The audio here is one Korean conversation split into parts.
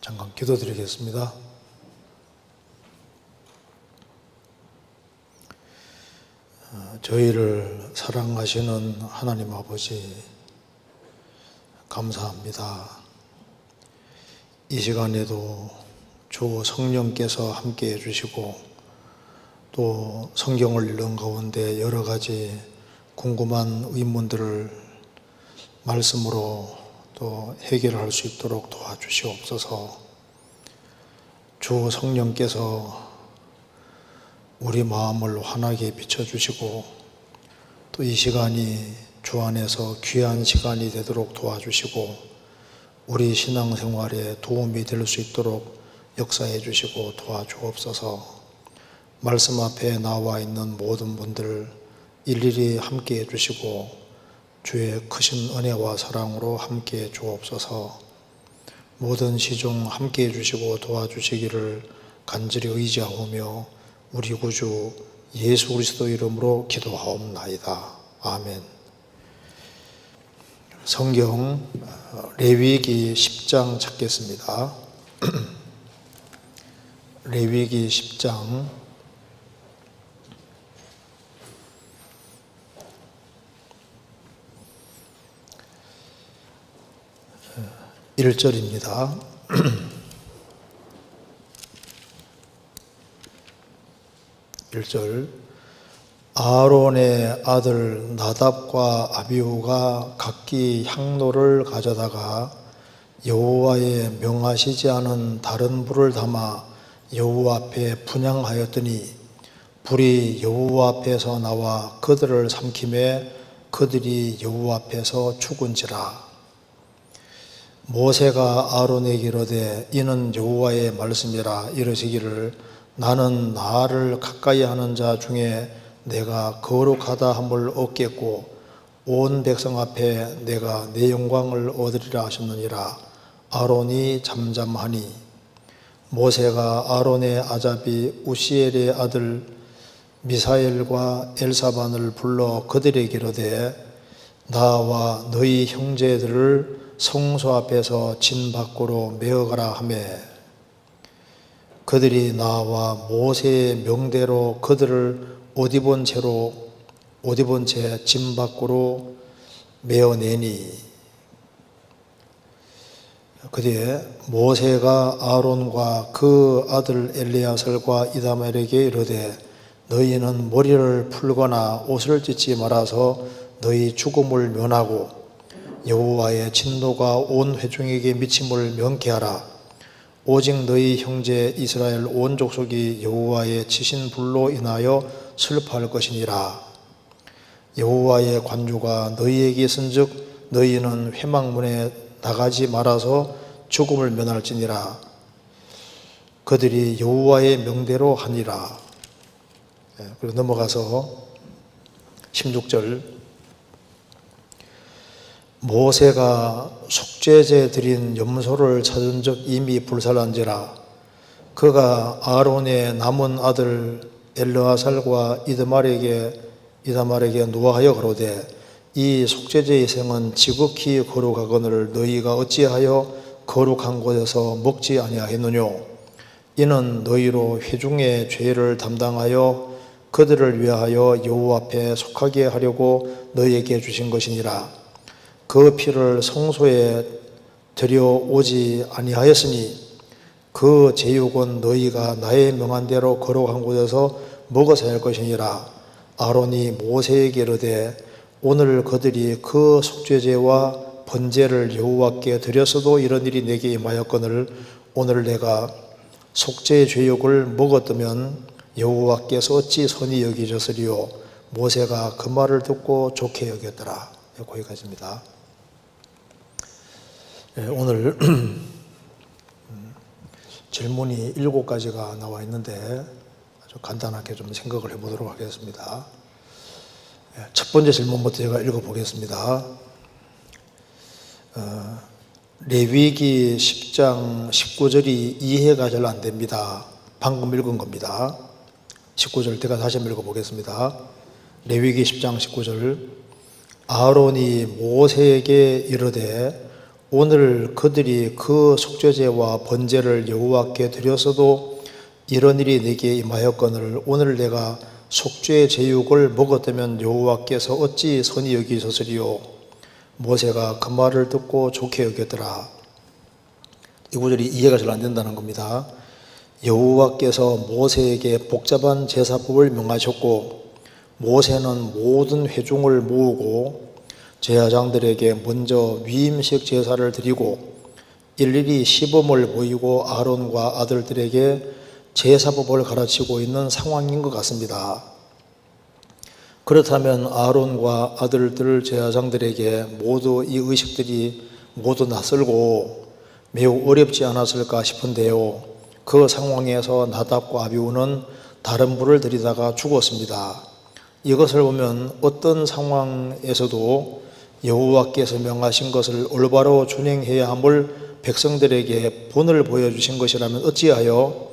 잠깐 기도드리겠습니다. 저희를 사랑하시는 하나님 아버지, 감사합니다. 이 시간에도 주 성령께서 함께 해주시고 또 성경을 읽는 가운데 여러 가지 궁금한 의문들을 말씀으로 또 해결할 수 있도록 도와주시옵소서. 주 성령께서 우리 마음을 환하게 비춰주시고 또 이 시간이 주 안에서 귀한 시간이 되도록 도와주시고 우리 신앙생활에 도움이 될 수 있도록 역사해 주시고 도와주옵소서. 말씀 앞에 나와 있는 모든 분들 일일이 함께 해주시고 주의 크신 은혜와 사랑으로 함께 해 주옵소서. 모든 시중 함께 해주시고 도와주시기를 간절히 의지하오며 우리 구주 예수 그리스도 이름으로 기도하옵나이다. 아멘. 성경 레위기 10장 찾겠습니다. 레위기 10장 1절입니다. 1절 아론의 아들 나답과 아비후가 각기 향로를 가져다가 여호와의 명하시지 않은 다른 불을 담아 여호와 앞에 분향하였더니 불이 여호와 앞에서 나와 그들을 삼키매 그들이 여호와 앞에서 죽은지라. 모세가 아론에게 이르되 이는 여호와의 말씀이라 이르시기를 나는 나를 가까이 하는 자 중에 내가 거룩하다 함을 얻겠고 온 백성 앞에 내가 내 영광을 얻으리라 하셨느니라. 아론이 잠잠하니 모세가 아론의 아잡이 우시엘의 아들 미사엘과 엘사반을 불러 그들에게 이르되 나와 너희 형제들을 성소 앞에서 진 밖으로 메어가라 하매 그들이 나와 모세의 명대로 그들을 옷 입은 채 진 밖으로 메어내니 그뒤에 모세가 아론과 그 아들 엘리야설과 이다말에게 이르되 너희는 머리를 풀거나 옷을 찢지 말아서 너희 죽음을 면하고 여호와의 진노가 온 회중에게 미침을 명케하라. 오직 너희 형제 이스라엘 온 족속이 여호와의 치신 불로 인하여 슬퍼할 것이니라. 여호와의 관주가 너희에게 있은즉 너희는 회막문에 나가지 말아서 죽음을 면할지니라. 그들이 여호와의 명대로 하니라. 그리고 넘어가서 16절 모세가 속죄제 드린 염소를 찾은 적 이미 불살한지라. 그가 아론의 남은 아들 엘르아살과 이다말에게 노하여 가로되 이 속죄제의 생은 지극히 거룩하거늘 너희가 어찌하여 거룩한 곳에서 먹지 아니하였느뇨. 이는 너희로 회중의 죄를 담당하여 그들을 위하여 여호와 앞에 속하게 하려고 너희에게 주신 것이니라. 그 피를 성소에 들여오지 아니하였으니 그 제육은 너희가 나의 명한 대로 거룩한 곳에서 먹어서 할 것이니라. 아론이 모세에게 이르되 오늘 그들이 그 속죄제와 번제를 여호와께 드렸어도 이런 일이 내게 임하였거늘 오늘 내가 속죄 제육을 먹었다면 여호와께서 어찌 선히 여기셨으리요. 모세가 그 말을 듣고 좋게 여겼더라. 거기까지입니다. 오늘 질문이 7가지가 나와 있는데 아주 간단하게 좀 생각을 해보도록 하겠습니다. 첫 번째 질문부터 제가 읽어보겠습니다. 레위기 10장 19절이 이해가 잘 안 됩니다. 방금 읽은 겁니다. 19절 제가 다시 한번 읽어보겠습니다. 레위기 10장 19절 아론이 모세에게 이르되 오늘 그들이 그 속죄제와 번제를 여호와께 드렸어도 이런 일이 내게 임하였거늘 오늘 내가 속죄 제육을 먹었다면 여호와께서 어찌 선히 여기셨으리요. 모세가 그 말을 듣고 좋게 여겼더라. 이 구절이 이해가 잘 안 된다는 겁니다. 여호와께서 모세에게 복잡한 제사법을 명하셨고 모세는 모든 회중을 모으고 제사장들에게 먼저 위임식 제사를 드리고 일일이 시범을 보이고 아론과 아들들에게 제사법을 가르치고 있는 상황인 것 같습니다. 그렇다면 아론과 아들들 제사장들에게 모두 이 의식들이 모두 낯설고 매우 어렵지 않았을까 싶은데요. 그 상황에서 나답과 아비후는 다른 불을 들이다가 죽었습니다. 이것을 보면 어떤 상황에서도 여호와께서 명하신 것을 올바로 준행해야 함을 백성들에게 본을 보여주신 것이라면 어찌하여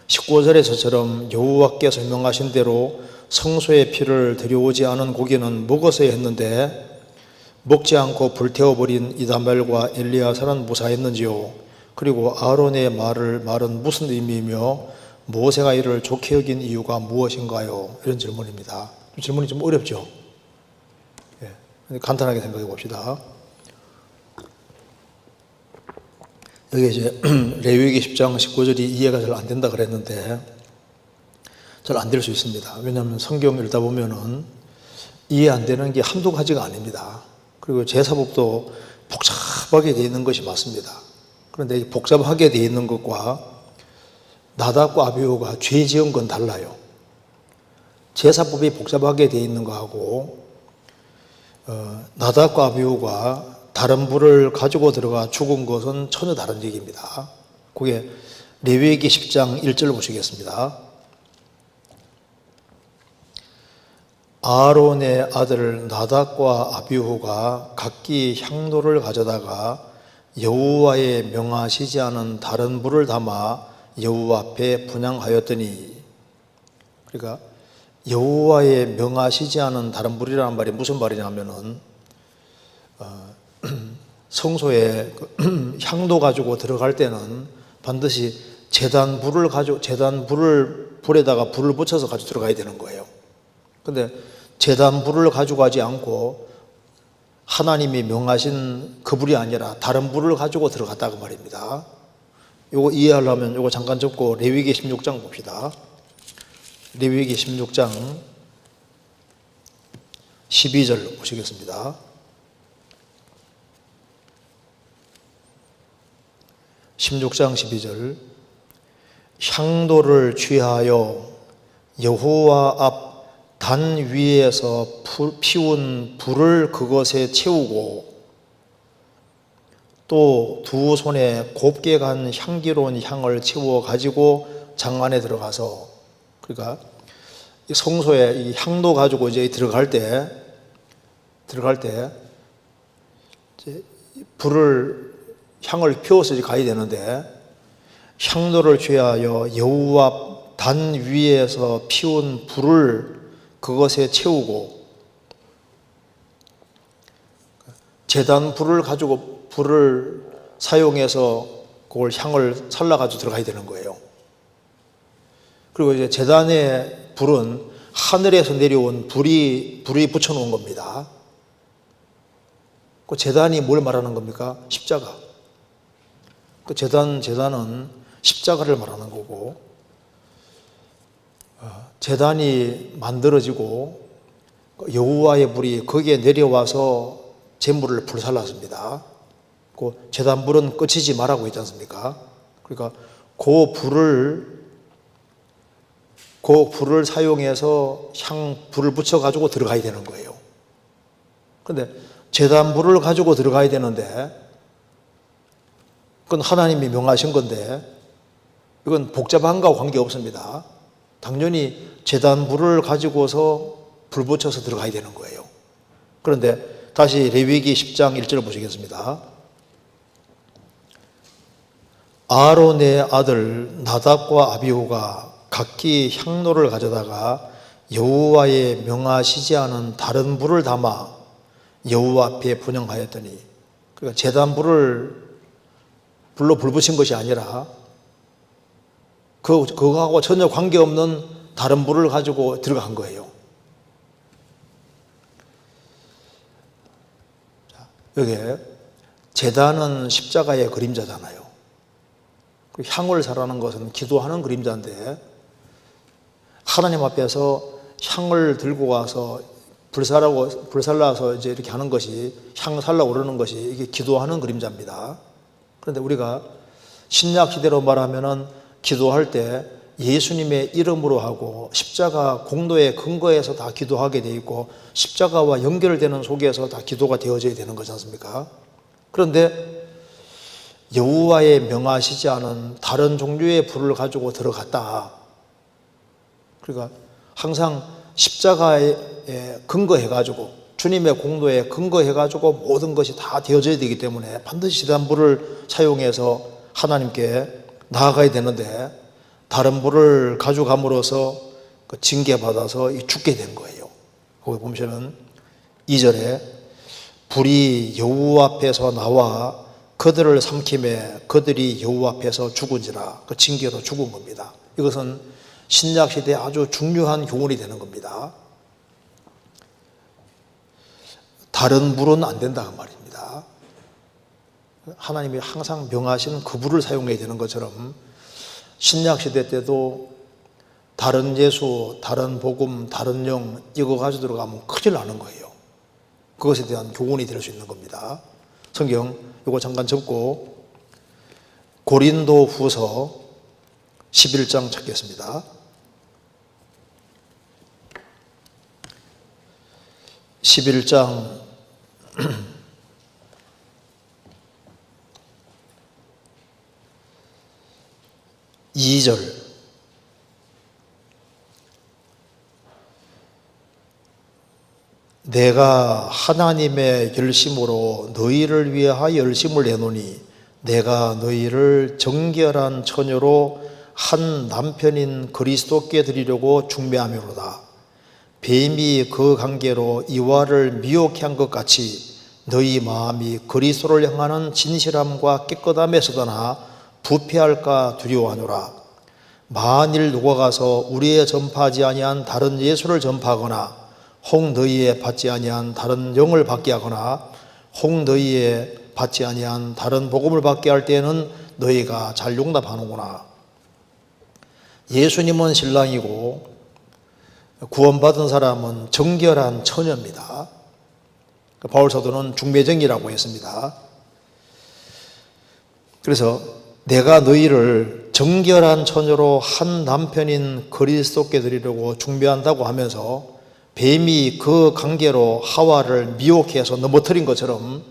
19절에서처럼 여호와께서 명하신 대로 성소의 피를 들여오지 않은 고기는 먹었어야 했는데 먹지 않고 불태워버린 이다멜과 엘리야사는 무사했는지요? 그리고 아론의 말은 무슨 의미이며 모세가 이를 좋게 여긴 이유가 무엇인가요? 이런 질문입니다. 질문이 좀 어렵죠? 예, 간단하게 생각해 봅시다. 여기 이제 레위기 10장 19절이 이해가 잘 안 된다 그랬는데 잘 안 될 수 있습니다. 왜냐하면 성경 읽다 보면은 이해 안 되는 게 한두 가지가 아닙니다. 그리고 제사법도 복잡하게 되어 있는 것이 맞습니다. 그런데 복잡하게 되어 있는 것과 나답과 아비후가 죄 지은 건 달라요. 제사법이 복잡하게 되어 있는 거하고 나답과 아비후가 다른 불을 가지고 들어가 죽은 것은 전혀 다른 얘기입니다. 그게 레위기 10장 1절 보시겠습니다. 아론의 아들 나답과 아비후가 각기 향로를 가져다가 여호와의 명하시지 않은 다른 불을 담아 여호와 앞에 분향하였더니, 그러니까 여호와의 명하시지 않은 다른 불이라는 말이 무슨 말이냐면은 성소에 향도 가지고 들어갈 때는 반드시 제단 불에다가 불을 붙여서 가지고 들어가야 되는 거예요. 근데 제단 불을 가지고 가지 않고 하나님이 명하신 그 불이 아니라 다른 불을 가지고 들어갔다고 말입니다. 요거 이해하려면 요거 잠깐 접고 레위기 16장 봅시다. 레위기 16장 12절 보시겠습니다. 16장 12절 향도를 취하여 여호와 앞 단 위에서 피운 불을 그것에 채우고 또 두 손에 곱게 간 향기로운 향을 채워 가지고 장 안에 들어가서, 그러니까 성소에 이 향도 가지고 이제 들어갈 때 이제 향을 피워서 가야 되는데 향도를 취하여 여호와 단 위에서 피운 불을 그것에 채우고 제단 불을 사용해서 그걸 향을 살라가지고 들어가야 되는 거예요. 그리고 이제 제단의 불은 하늘에서 내려온 불이 붙여놓은 겁니다. 그 제단이 뭘 말하는 겁니까? 십자가. 그 제단은 십자가를 말하는 거고, 제단이 만들어지고 여호와의 불이 거기에 내려와서 제물을 불살랐습니다. 그 제단 불은 꺼치지 말라고 있지 않습니까? 그러니까 그 불을 사용해서 불을 붙여 가지고 들어가야 되는 거예요. 그런데 제단 불을 가지고 들어가야 되는데 그건 하나님이 명하신 건데 이건 복잡한 거와 관계없습니다. 당연히 제단 불을 가지고서 불 붙여서 들어가야 되는 거예요. 그런데 다시 레위기 10장 1절을 보시겠습니다. 아론의 아들 나답과 아비후가 각기 향로를 가져다가 여호와의 명하시지 않은 다른 불을 담아 여호와 앞에 분향하였더니, 그러니까 제단불을 불로 불 붙인 것이 아니라 그거하고 전혀 관계없는 다른 불을 가지고 들어간 거예요. 여기에 제단은 십자가의 그림자잖아요. 향을 사라는 것은 기도하는 그림자인데 하나님 앞에서 향을 들고 가서 불살라서 이제 이렇게 하는 것이 향 살라 오르는 것이 이게 기도하는 그림자입니다. 그런데 우리가 신약 시대로 말하면은 기도할 때 예수님의 이름으로 하고 십자가 공로의 근거에서 다 기도하게 돼 있고 십자가와 연결되는 속에서 다 기도가 되어져야 되는 거지 않습니까? 그런데 여호와의 명하시지 않은 다른 종류의 불을 가지고 들어갔다. 그러니까 항상 십자가에 근거해가지고 주님의 공로에 근거해가지고 모든 것이 다 되어져야 되기 때문에 반드시 제단불을 사용해서 하나님께 나아가야 되는데 다른 불을 가져감으로써 징계받아서 죽게 된 거예요. 거기 보시면 2절에 불이 여호와 앞에서 나와 그들을 삼킴에 그들이 여호와 앞에서 죽은지라, 그 징계로 죽은 겁니다. 이것은 신약 시대에 아주 중요한 교훈이 되는 겁니다. 다른 불은 안 된다 그 말입니다. 하나님이 항상 명하신 그 불을 사용해야 되는 것처럼 신약 시대 때도 다른 예수, 다른 복음, 다른 영 이거 가지고 들어가면 큰일 나는 거예요. 그것에 대한 교훈이 될 수 있는 겁니다. 성경 이거 잠깐 접고 고린도 후서 11장 찾겠습니다. 11장 2절 내가 하나님의 열심으로 너희를 위하여 열심을 내노니 내가 너희를 정결한 처녀로 한 남편인 그리스도께 드리려고 중매하며로다. 뱀이 그 관계로 이와를 미혹해 한 것 같이 너희 마음이 그리스도를 향하는 진실함과 깨끗함에 서더나 부패할까 두려워하노라. 만일 누가 가서 우리의 전파하지 아니한 다른 예수를 전파하거나 혹 너희의 받지 아니한 다른 영을 받게 하거나 혹 너희의 받지 아니한 다른 복음을 받게 할 때에는 너희가 잘 용납하는구나. 예수님은 신랑이고 구원받은 사람은 정결한 처녀입니다. 바울 사도는 중매정이라고 했습니다. 그래서 내가 너희를 정결한 처녀로 한 남편인 그리스도께 드리려고 중매한다고 하면서 뱀이 그 관계로 하와를 미혹해서 넘어뜨린 것처럼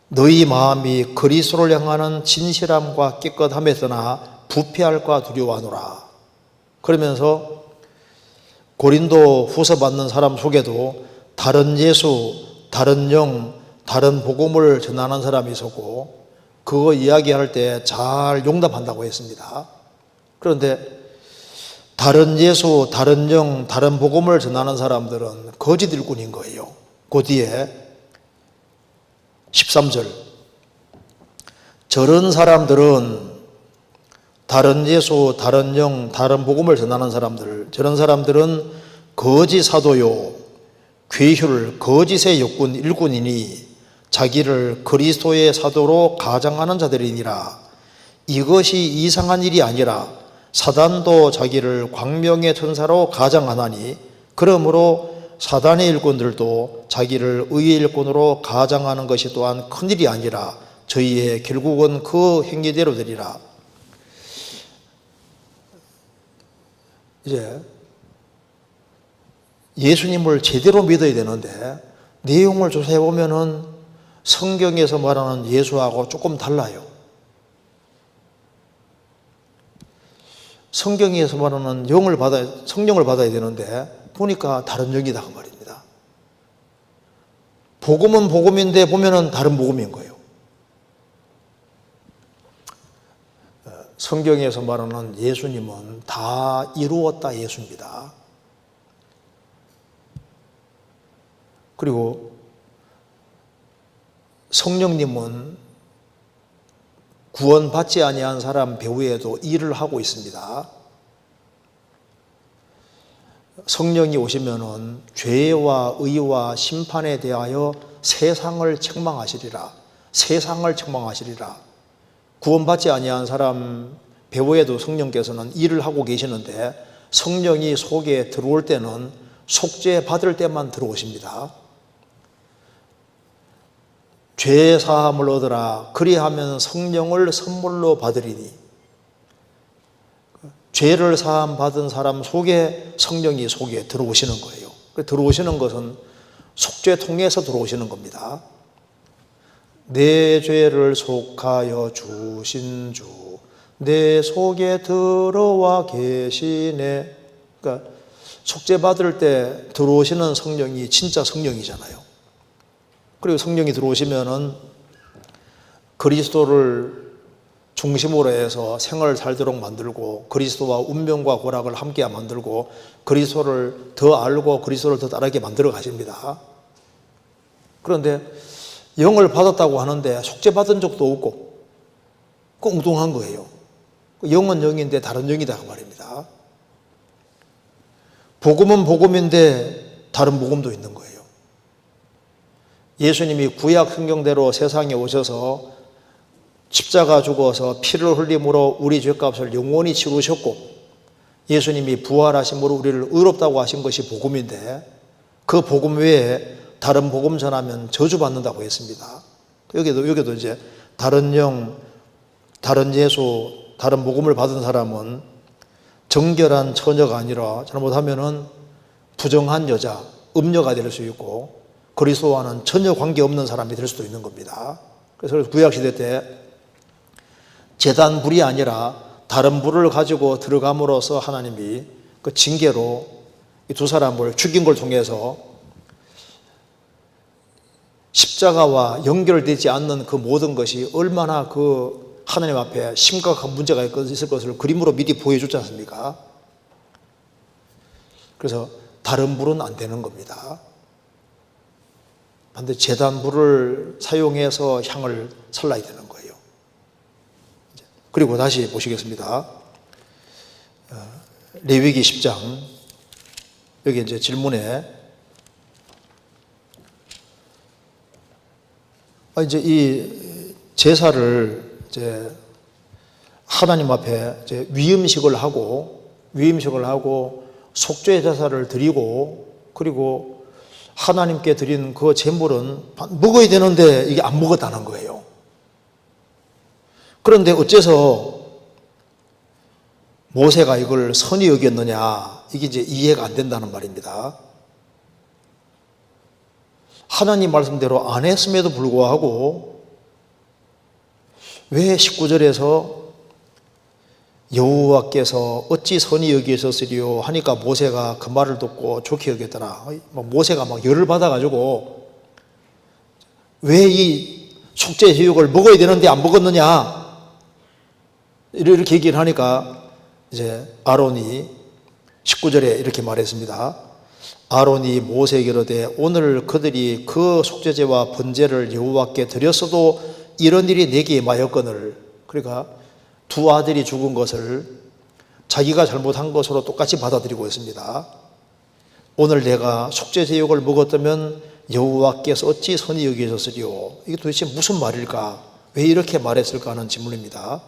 너희 마음이 그리스도를 향하는 진실함과 깨끗함에 서나 부패할까 두려워하노라. 그러면서 고린도 후서 받는 사람 속에도 다른 예수, 다른 영, 다른 복음을 전하는 사람이 있었고 그거 이야기할 때 잘 용납한다고 했습니다. 그런데 다른 예수, 다른 영, 다른 복음을 전하는 사람들은 거짓 일꾼인 거예요. 그 뒤에 13절 저런 사람들은 다른 예수, 다른 영, 다른 복음을 전하는 사람들, 저런 사람들은 거짓 사도요, 괴휼, 거짓의 일꾼이니 자기를 그리스도의 사도로 가장하는 자들이니라. 이것이 이상한 일이 아니라 사단도 자기를 광명의 천사로 가장하나니 그러므로 사단의 일꾼들도 자기를 의의 일꾼으로 가장하는 것이 또한 큰일이 아니라 저희의 결국은 그 행위대로 되리라. 이제 예수님을 제대로 믿어야 되는데 내용을 조사해 보면은 성경에서 말하는 예수하고 조금 달라요. 성경에서 말하는 성령을 받아야 되는데 보니까 다른 영이다 그 말입니다. 복음은 복음인데 보면은 다른 복음인 거예요. 성경에서 말하는 예수님은 다 이루었다 예수입니다. 그리고 성령님은 구원받지 아니한 사람 배후에도 일을 하고 있습니다. 성령이 오시면은 죄와 의와 심판에 대하여 세상을 책망하시리라. 세상을 책망하시리라. 구원받지 아니한 사람 배후에도 성령께서는 일을 하고 계시는데 성령이 속에 들어올 때는 속죄 받을 때만 들어오십니다. 죄 사함을 얻으라. 그리하면 성령을 선물로 받으리니. 죄를 사함 받은 사람 속에 성령이 속에 들어오시는 거예요. 들어오시는 것은 속죄 통해서 들어오시는 겁니다. 내 죄를 속하여 주신 주, 내 속에 들어와 계시네. 그러니까 속죄 받을 때 들어오시는 성령이 진짜 성령이잖아요. 그리고 성령이 들어오시면은 그리스도를 중심으로 해서 생을 살도록 만들고 그리스도와 운명과 고락을 함께 만들고 그리스도를 더 알고 그리스도를 더 따르게 만들어 가십니다. 그런데 영을 받았다고 하는데 속죄 받은 적도 없고 그 엉뚱한 거예요. 영은 영인데 다른 영이다 그 말입니다. 복음은 복음인데 다른 복음도 있는 거예요. 예수님이 구약 성경대로 세상에 오셔서 십자가 죽어서 피를 흘림으로 우리 죄값을 영원히 치르셨고 예수님이 부활하심으로 우리를 의롭다고 하신 것이 복음인데 그 복음 외에 다른 복음 전하면 저주받는다고 했습니다. 여기도 이제 다른 영, 다른 예수, 다른 복음을 받은 사람은 정결한 처녀가 아니라 잘못하면은 부정한 여자, 음녀가 될 수 있고 그리스도와는 전혀 관계없는 사람이 될 수도 있는 겁니다. 그래서 구약시대 때 제단 불이 아니라 다른 불을 가지고 들어감으로써 하나님이 그 징계로 이 두 사람을 죽인 걸 통해서 십자가와 연결되지 않는 그 모든 것이 얼마나 그 하나님 앞에 심각한 문제가 있을 것을 그림으로 미리 보여줬지 않습니까? 그래서 다른 불은 안 되는 겁니다. 반드시 제단불을 사용해서 향을 살라야 되는 거예요. 그리고 다시 보시겠습니다. 레위기 10장 여기 이제 질문에 이제 이 제사를 이제 하나님 앞에 이제 위임식을 하고 속죄 제사를 드리고 그리고 하나님께 드린 그 제물은 먹어야 되는데 이게 안 먹었다는 거예요. 그런데 어째서 모세가 이걸 선히 여겼느냐, 이게 이제 이해가 안 된다는 말입니다. 하나님 말씀대로 안 했음에도 불구하고 왜 19절에서 여호와께서 어찌 선히 여기셨으리요 하니까 모세가 그 말을 듣고 좋게 여겼더라. 모세가 막 열을 받아가지고 왜 이 속죄 제육을 먹어야 되는데 안 먹었느냐 이렇게 얘기를 하니까 이제 아론이 19절에 이렇게 말했습니다. 아론이 모세에게 이르되 오늘 그들이 그 속죄제와 번제를 여호와께 드렸어도 이런 일이 내게 임하였거늘. 그러니까 두 아들이 죽은 것을 자기가 잘못한 것으로 똑같이 받아들이고 있습니다. 오늘 내가 속죄제육을 먹었다면 여호와께서 어찌 선히 여기셨으리요. 이게 도대체 무슨 말일까? 왜 이렇게 말했을까 하는 질문입니다.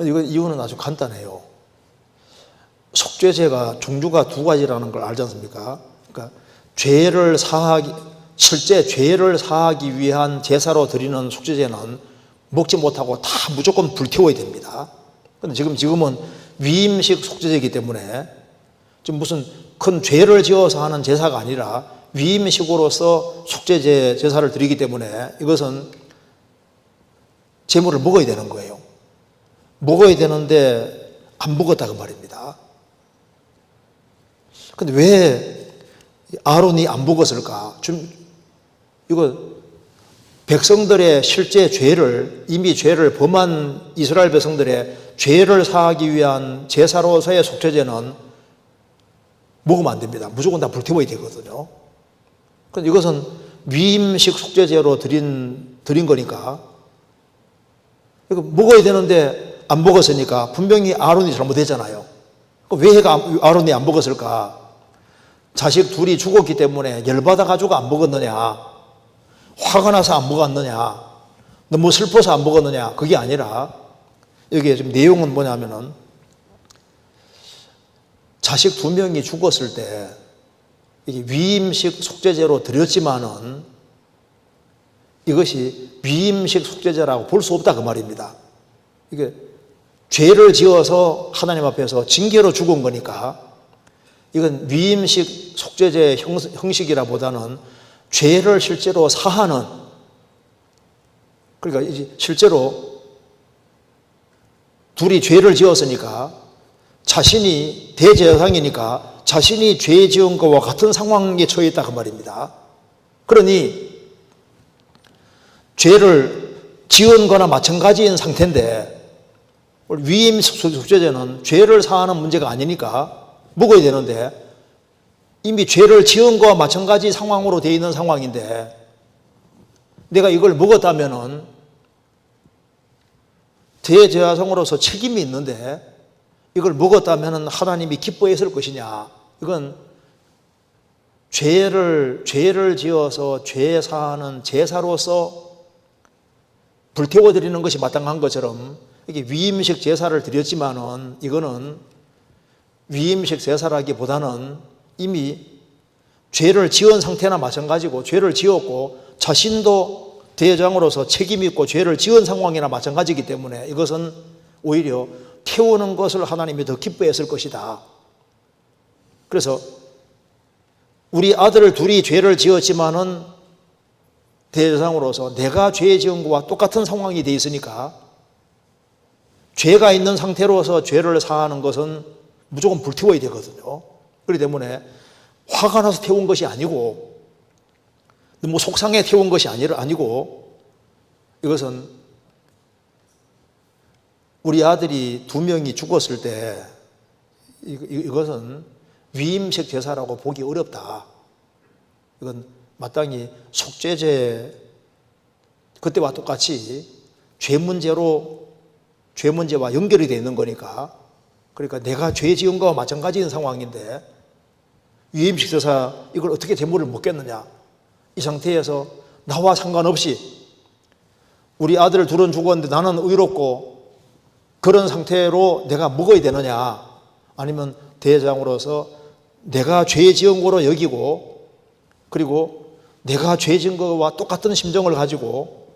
이유는 아주 간단해요. 속죄제가 종류가 두 가지라는 걸 알지 않습니까? 그러니까 실제 죄를 사하기 위한 제사로 드리는 속죄제는 먹지 못하고 다 무조건 불태워야 됩니다. 그런데 지금은 위임식 속죄제이기 때문에 지금 무슨 큰 죄를 지어서 하는 제사가 아니라 위임식으로서 속죄제 제사를 드리기 때문에 이것은 제물을 먹어야 되는 거예요. 먹어야 되는데 안 먹었다고 말입니다. 근데 왜 아론이 안 먹었을까? 이거 백성들의 실제 죄를, 이미 죄를 범한 이스라엘 백성들의 죄를 사하기 위한 제사로서의 속죄제는 먹으면 안 됩니다. 무조건 다 불태워야 되거든요. 근데 이것은 위임식 숙제제로 드린 거니까 이거 먹어야 되는데 안 먹었으니까 분명히 아론이 잘못했잖아요. 왜 아론이 안 먹었을까? 자식 둘이 죽었기 때문에 열받아 가지고 안 먹었느냐? 화가 나서 안 먹었느냐? 너무 슬퍼서 안 먹었느냐? 그게 아니라 여기에 지금 내용은 뭐냐면은 자식 두 명이 죽었을 때 이게 위임식 속죄제로 드렸지만은 이것이 위임식 속죄제라고 볼 수 없다 그 말입니다. 이게 죄를 지어서 하나님 앞에서 징계로 죽은 거니까 이건 위임식 속죄제 형식이라보다는 죄를 실제로 사하는, 그러니까 이제 실제로 둘이 죄를 지었으니까 자신이 대제사장이니까 자신이 죄 지은 것과 같은 상황에 처해 있다 그 말입니다. 그러니 죄를 지은 거나 마찬가지인 상태인데 위임 속죄제는 죄를 사하는 문제가 아니니까 먹어야 되는데 이미 죄를 지은 거와 마찬가지 상황으로 되어 있는 상황인데 내가 이걸 먹었다면은 대제사장으로서 책임이 있는데 이걸 먹었다면은 하나님이 기뻐했을 것이냐? 이건 죄를 지어서 죄 사하는 제사로서 불태워 드리는 것이 마땅한 것처럼 이게 위임식 제사를 드렸지만은 이거는 위임식 제사라기보다는 이미 죄를 지은 상태나 마찬가지고 죄를 지었고 자신도 대제사장으로서 책임 있고 죄를 지은 상황이나 마찬가지이기 때문에 이것은 오히려 태우는 것을 하나님이 더 기뻐했을 것이다. 그래서 우리 아들 둘이 죄를 지었지만은 대제사장으로서 내가 죄 지은 것과 똑같은 상황이 돼 있으니까 죄가 있는 상태로서 죄를 사하는 것은 무조건 불태워야 되거든요. 그렇기 때문에 화가 나서 태운 것이 아니고 너무 속상해 태운 것이 아니고 이것은 우리 아들이 두 명이 죽었을 때 이것은 위임식 제사라고 보기 어렵다. 이건 마땅히 속죄제 그때와 똑같이 죄 문제와 연결이 되어 있는 거니까 그러니까 내가 죄 지은 거와 마찬가지인 상황인데 위임식 제사 이걸 어떻게 제물을 먹겠느냐. 이 상태에서 나와 상관없이 우리 아들 둘은 죽었는데 나는 의롭고 그런 상태로 내가 먹어야 되느냐 아니면 대제사장으로서 내가 죄 지은 거로 여기고 그리고 내가 죄 지은 거와 똑같은 심정을 가지고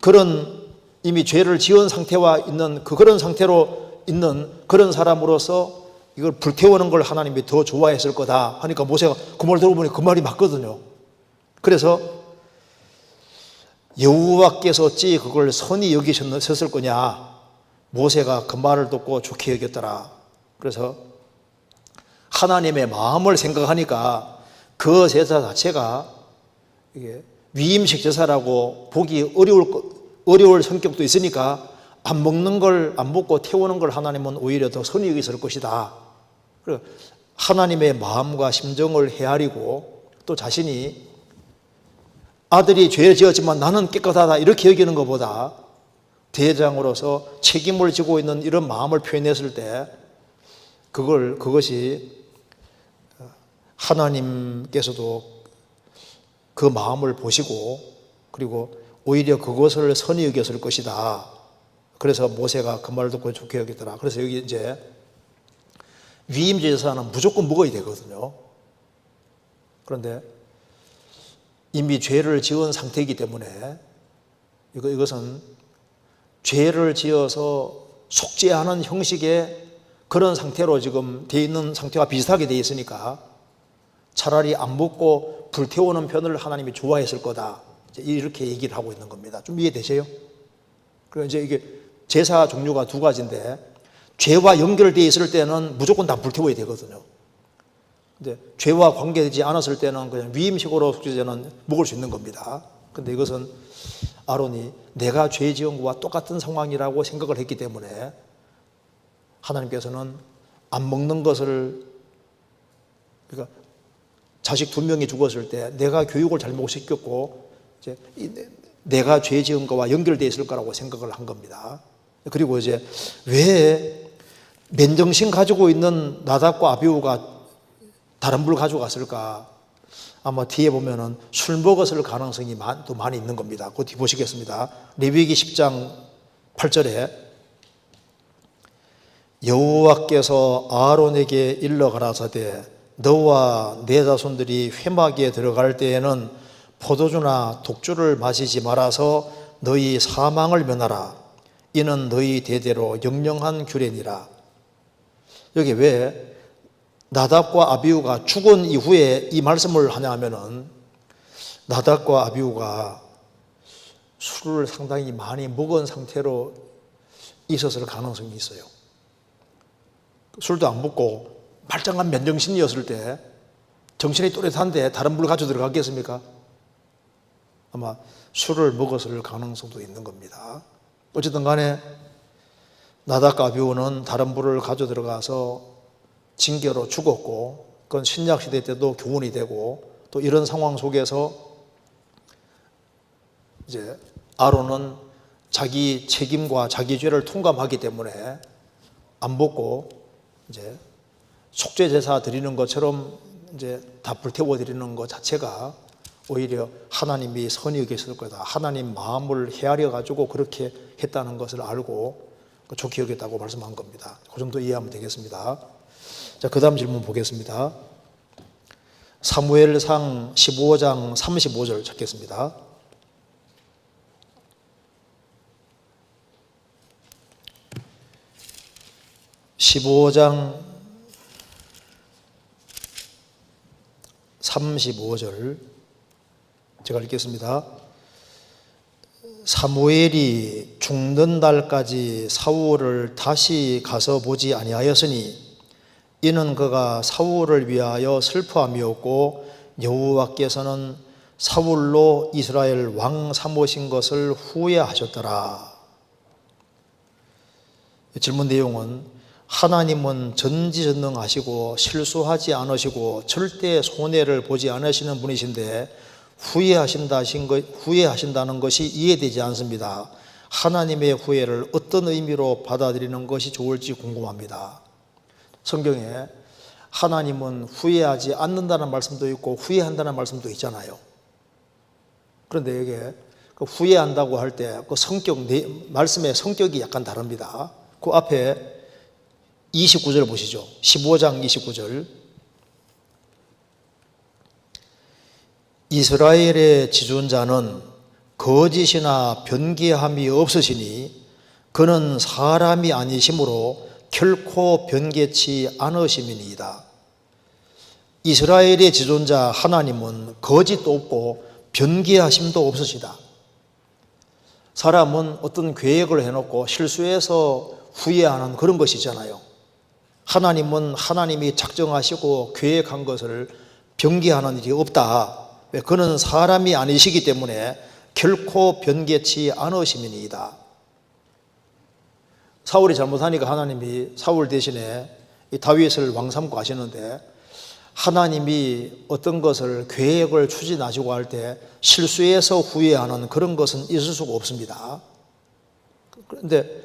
그런 이미 죄를 지은 상태와 있는 그런 상태로 있는 그런 사람으로서 이걸 불태우는 걸 하나님이 더 좋아했을 거다 하니까 모세가 그 말 들어보니 그 말이 맞거든요. 그래서 여호와께서 어찌 그걸 선히 여기셨을 거냐. 모세가 그 말을 듣고 좋게 여겼더라. 그래서 하나님의 마음을 생각하니까 그 제사 자체가 이게 위임식 제사라고 보기 어려울 성격도 있으니까 안 먹는 걸 안 먹고 태우는 걸 하나님은 오히려 더 선히 여기실 것이다. 그리고 하나님의 마음과 심정을 헤아리고 또 자신이 아들이 죄를 지었지만 나는 깨끗하다 이렇게 여기는 것보다 대제사장으로서 책임을 지고 있는 이런 마음을 표현했을 때 그것이 하나님께서도 그 마음을 보시고 그리고 오히려 그것을 선히 여겼을 것이다. 그래서 모세가 그 말을 듣고 좋게 여겼더라. 그래서 여기 이제 위임제사는 무조건 먹어야 되거든요. 그런데 이미 죄를 지은 상태이기 때문에 이것은 죄를 지어서 속죄하는 형식의 그런 상태로 지금 되어 있는 상태와 비슷하게 되어 있으니까 차라리 안 먹고 불태우는 편을 하나님이 좋아했을 거다. 이렇게 얘기를 하고 있는 겁니다. 좀 이해되세요? 그리고 이제 이게 제사 종류가 두 가지인데 죄와 연결되어 있을 때는 무조건 다 불태워야 되거든요. 근데 죄와 관계되지 않았을 때는 그냥 위임식으로 속죄제는 먹을 수 있는 겁니다. 근데 이것은 아론이 내가 죄 지은 것과 똑같은 상황이라고 생각을 했기 때문에 하나님께서는 안 먹는 것을 그러니까 자식 2명이 죽었을 때 내가 교육을 잘못시켰고 이제 내가 죄 지은 거와 연결되어 있을 거라고 생각을 한 겁니다. 그리고 이제 왜 맨정신 가지고 있는 나답과 아비후가 다른 불 가져갔을까? 아마 뒤에 보면은 술 먹었을 가능성이 또 많이 있는 겁니다. 그 뒤 보시겠습니다. 레위기 10장 8절에 여호와께서 아론에게 일러 가라사대 너와 네 자손들이 회막에 들어갈 때에는 포도주나 독주를 마시지 말아서 너희 사망을 면하라. 이는 너희 대대로 영영한 규례니라. 여기 왜 나답과 아비후가 죽은 이후에 이 말씀을 하냐 하면은 나답과 아비후가 술을 상당히 많이 먹은 상태로 있었을 가능성이 있어요. 술도 안 먹고 말짱한 맨정신이었을 때 정신이 또렷한데 다른 불 가지고 들어갔겠습니까? 아마 술을 먹었을 가능성도 있는 겁니다. 어쨌든 간에 나답과 아비후는 다른 불을 가지고 들어가서 징계로 죽었고 그건 신약시대 때도 교훈이 되고 또 이런 상황 속에서 이제 아론은 자기 책임과 자기 죄를 통감하기 때문에 안 먹고 이제 속죄제사 드리는 것처럼 이제 다 불태워 드리는 것 자체가 오히려 하나님이 선이 여겼을 거다. 하나님 마음을 헤아려 가지고 그렇게 했다는 것을 알고 좋게 여겼다고 말씀한 겁니다. 그 정도 이해하면 되겠습니다. 자, 그 다음 질문 보겠습니다. 사무엘상 15장 35절 찾겠습니다. (15장 35절) 제가 읽겠습니다. 사무엘이 죽는 날까지 사울을 다시 가서 보지 아니하였으니 이는 그가 사울을 위하여 슬퍼함이었고 여호와께서는 사울로 이스라엘 왕 삼으신 것을 후회하셨더라. 질문 내용은 하나님은 전지전능하시고 실수하지 않으시고 절대 손해를 보지 않으시는 분이신데 후회하신다는 것이 이해되지 않습니다. 하나님의 후회를 어떤 의미로 받아들이는 것이 좋을지 궁금합니다. 성경에 하나님은 후회하지 않는다는 말씀도 있고 후회한다는 말씀도 있잖아요. 그런데 이게 후회한다고 할 때 그 성격, 말씀의 성격이 약간 다릅니다. 그 앞에 29절 보시죠. 15장 29절. 이스라엘의 지존자는 거짓이나 변개함이 없으시니 그는 사람이 아니시므로 결코 변개치 않으심이니이다. 이스라엘의 지존자 하나님은 거짓도 없고 변개하심도 없으시다. 사람은 어떤 계획을 해놓고 실수해서 후회하는 그런 것이잖아요. 하나님은 하나님이 작정하시고 계획한 것을 변개하는 일이 없다. 왜? 그는 사람이 아니시기 때문에 결코 변개치 않으심이니이다. 사울이 잘못하니까 하나님이 사울 대신에 이 다윗을 왕 삼고 하시는데 하나님이 어떤 것을 계획을 추진하시고 할 때 실수해서 후회하는 그런 것은 있을 수가 없습니다. 그런데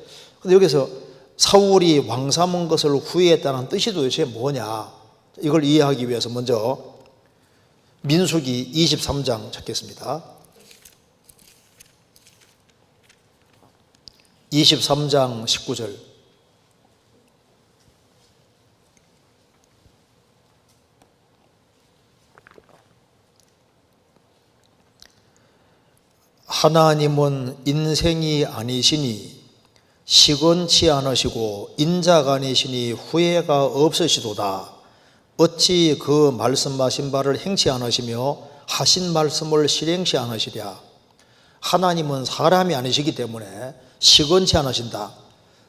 여기서 사울이 왕 삼은 것을 후회했다는 뜻이 도대체 뭐냐? 이걸 이해하기 위해서 먼저 민수기 23장 찾겠습니다. 23장 19절. 하나님은 인생이 아니시니 시건치 않으시고 인자가 아니시니 후회가 없으시도다. 어찌 그 말씀하신 바를 행치 않으시며 하신 말씀을 실행치 않으시랴. 하나님은 사람이 아니시기 때문에 시건치 않으신다.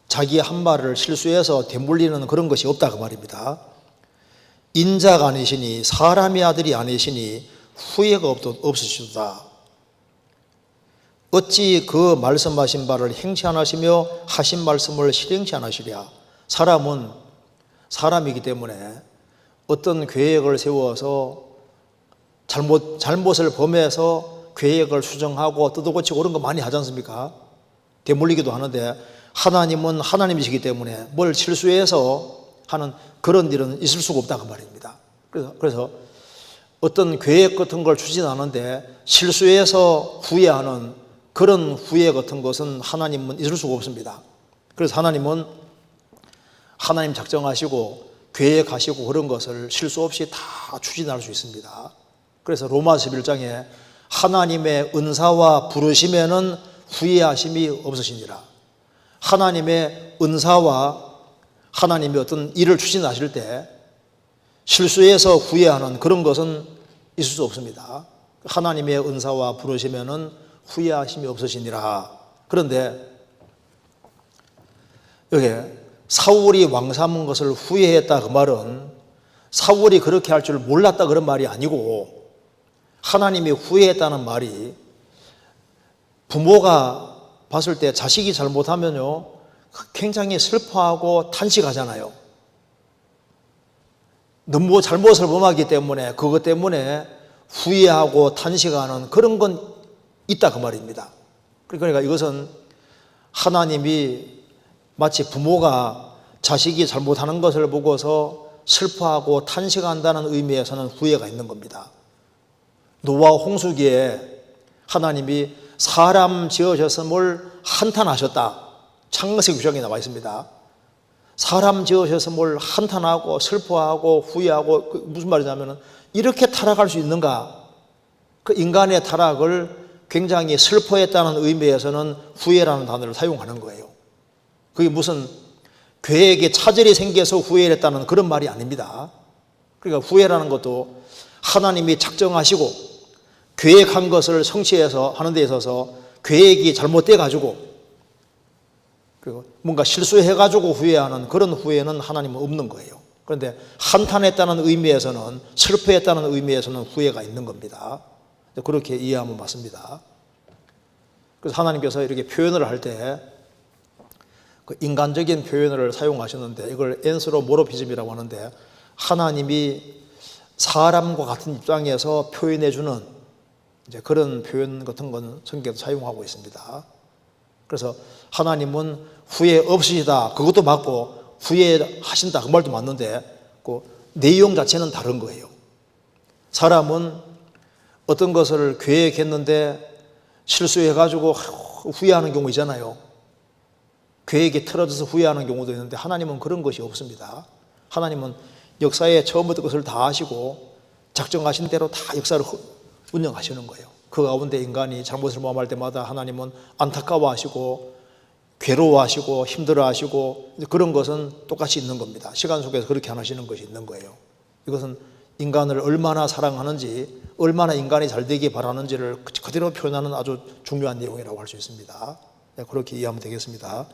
자기 한 말을 실수해서 되물리는 그런 것이 없다 그 말입니다. 인자가 아니시니 사람의 아들이 아니시니 후회가 없으시도다. 어찌 그 말씀하신 바를 행치 않으시며 하신 말씀을 실행치 않으시랴. 사람은 사람이기 때문에 어떤 계획을 세워서 잘못을 범해서 계획을 수정하고 뜯어고치고 그런 거 많이 하지 않습니까? 되물리기도 하는데 하나님은 하나님이시기 때문에 뭘 실수해서 하는 그런 일은 있을 수가 없다 그 말입니다. 그래서 어떤 계획 같은 걸 추진하는데 실수해서 후회하는 그런 후회 같은 것은 하나님은 있을 수가 없습니다. 그래서 하나님은 하나님 작정하시고 계획하시고 그런 것을 실수 없이 다 추진할 수 있습니다. 그래서 로마서 11장에 하나님의 은사와 부르심에는 후회하심이 없으시니라. 하나님의 은사와 하나님의 어떤 일을 추진하실 때 실수해서 후회하는 그런 것은 있을 수 없습니다. 하나님의 은사와 부르시면은 후회하심이 없으시니라. 그런데 여기 사울이 왕 삼은 것을 후회했다 그 말은 사울이 그렇게 할 줄 몰랐다 그런 말이 아니고 하나님이 후회했다는 말이 부모가 봤을 때 자식이 잘못하면요 굉장히 슬퍼하고 탄식하잖아요. 너무 잘못을 범하기 때문에 그것 때문에 후회하고 탄식하는 그런 건 있다 그 말입니다. 그러니까 이것은 하나님이 마치 부모가 자식이 잘못하는 것을 보고서 슬퍼하고 탄식한다는 의미에서는 후회가 있는 겁니다. 노아 홍수기에 하나님이 사람 지으셨음을 한탄하셨다. 창세기 9장에 나와 있습니다. 사람 지으셨음을 한탄하고 슬퍼하고 후회하고 무슨 말이냐면 이렇게 타락할 수 있는가? 그 인간의 타락을 굉장히 슬퍼했다는 의미에서는 후회라는 단어를 사용하는 거예요. 그게 무슨 계획에 차질이 생겨서 후회를 했다는 그런 말이 아닙니다. 그러니까 후회라는 것도 하나님이 작정하시고 계획한 것을 성취해서 하는 데 있어서 계획이 잘못돼 가지고 그리고 뭔가 실수해 가지고 후회하는 그런 후회는 하나님은 없는 거예요. 그런데 한탄했다는 의미에서는 슬퍼했다는 의미에서는 후회가 있는 겁니다. 그렇게 이해하면 맞습니다. 그래서 하나님께서 이렇게 표현을 할 때 그 인간적인 표현을 사용하셨는데 이걸 엔스로모르피즘이라고 하는데 하나님이 사람과 같은 입장에서 표현해주는 이제 그런 표현 같은 건 성경에도 사용하고 있습니다. 그래서 하나님은 후회 없으시다 그것도 맞고 후회하신다 그 말도 맞는데 그 내용 자체는 다른 거예요. 사람은 어떤 것을 계획했는데 실수해가지고 후회하는 경우 있잖아요. 계획이 틀어져서 후회하는 경우도 있는데 하나님은 그런 것이 없습니다. 하나님은 역사의 처음부터 것을 다 아시고 작정하신 대로 다 역사를 운영하시는 거예요. 그 가운데 인간이 잘못을 범할 때마다 하나님은 안타까워하시고 괴로워하시고 힘들어하시고 그런 것은 똑같이 있는 겁니다. 시간 속에서 그렇게 안 하시는 것이 있는 거예요. 이것은 인간을 얼마나 사랑하는지 얼마나 인간이 잘 되기 바라는지를 그대로 표현하는 아주 중요한 내용이라고 할 수 있습니다. 그렇게 이해하면 되겠습니다.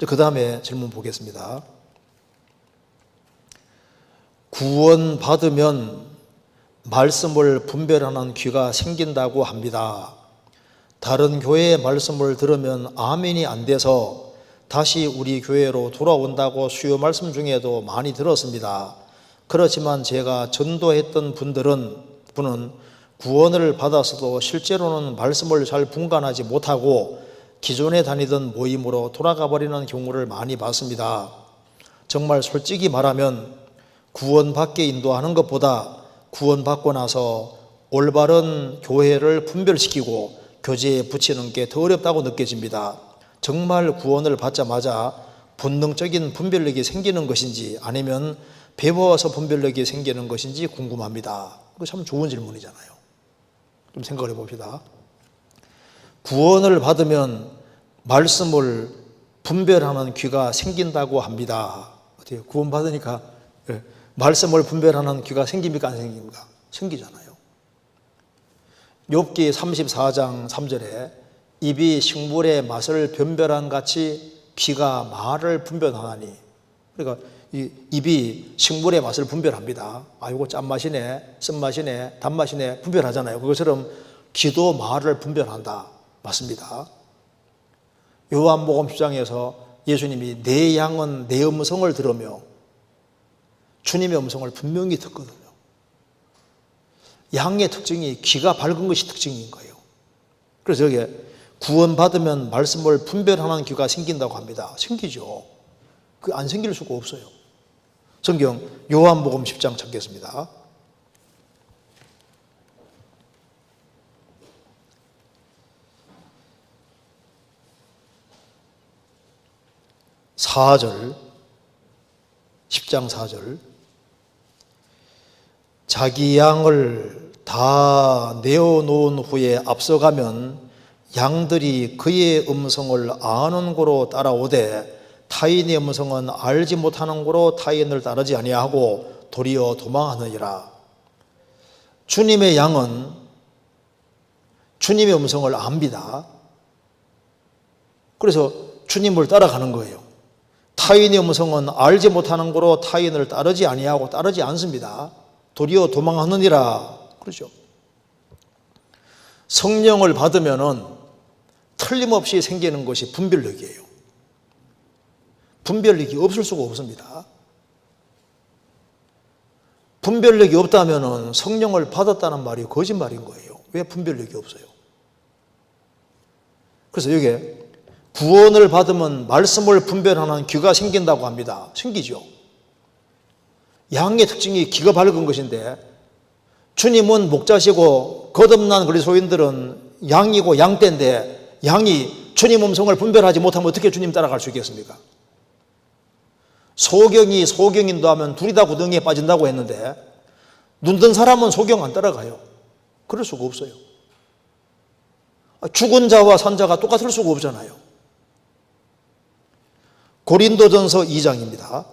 그 다음에 질문 보겠습니다. 구원받으면 말씀을 분별하는 귀가 생긴다고 합니다. 다른 교회의 말씀을 들으면 아멘이 안 돼서 다시 우리 교회로 돌아온다고 수요 말씀 중에도 많이 들었습니다. 그렇지만 제가 전도했던 분은 구원을 받았어도 실제로는 말씀을 잘 분간하지 못하고 기존에 다니던 모임으로 돌아가 버리는 경우를 많이 봤습니다. 정말 솔직히 말하면 구원받게 인도하는 것보다 구원받고 나서 올바른 교회를 분별시키고 교제에 붙이는 게 더 어렵다고 느껴집니다. 정말 구원을 받자마자 본능적인 분별력이 생기는 것인지 아니면 배워서 분별력이 생기는 것인지 궁금합니다. 그거 참 좋은 질문이잖아요. 좀 생각을 해봅시다. 구원을 받으면 말씀을 분별하는 귀가 생긴다고 합니다. 어때요? 구원받으니까 말씀을 분별하는 귀가 생깁니까 안 생깁니까? 생기잖아요. 욥기 34장 3절에 입이 식물의 맛을 변별한 같이 귀가 말을 분별하나니, 그러니까 이 입이 식물의 맛을 분별합니다. 아, 이거 짠맛이네, 쓴맛이네, 단맛이네 분별하잖아요. 그것처럼 귀도 말을 분별한다. 맞습니다. 요한복음 10장에서 예수님이 내 양은 내 음성을 들으며 주님의 음성을 분명히 듣거든요. 양의 특징이 귀가 밝은 것이 특징인 거예요. 그래서 여기에 구원받으면 말씀을 분별하는 귀가 생긴다고 합니다. 생기죠. 그게 안 생길 수가 없어요. 성경 요한복음 10장 찾겠습니다. 4절, 10장 4절. 자기 양을 다 내어놓은 후에 앞서가면 양들이 그의 음성을 아는 고로 따라오되 타인의 음성은 알지 못하는 고로 타인을 따르지 아니하고 도리어 도망하느니라. 주님의 양은 주님의 음성을 압니다. 그래서 주님을 따라가는 거예요. 타인의 음성은 알지 못하는 고로 타인을 따르지 아니하고 따르지 않습니다. 도리어 도망하느니라. 그렇죠. 성령을 받으면은 틀림없이 생기는 것이 분별력이에요. 분별력이 없을 수가 없습니다. 분별력이 없다면은 성령을 받았다는 말이 거짓말인 거예요. 왜 분별력이 없어요? 그래서 여기에 구원을 받으면 말씀을 분별하는 귀가 생긴다고 합니다. 생기죠. 양의 특징이 귀가 밝은 것인데 주님은 목자시고 거듭난 그리스도인들은 양이고 양떼인데 양이 주님 음성을 분별하지 못하면 어떻게 주님 따라갈 수 있겠습니까? 소경이 소경인도 하면 둘이 다 구덩이에 빠진다고 했는데 눈뜬 사람은 소경 안 따라가요. 그럴 수가 없어요. 죽은 자와 산 자가 똑같을 수가 없잖아요. 고린도전서 2장입니다.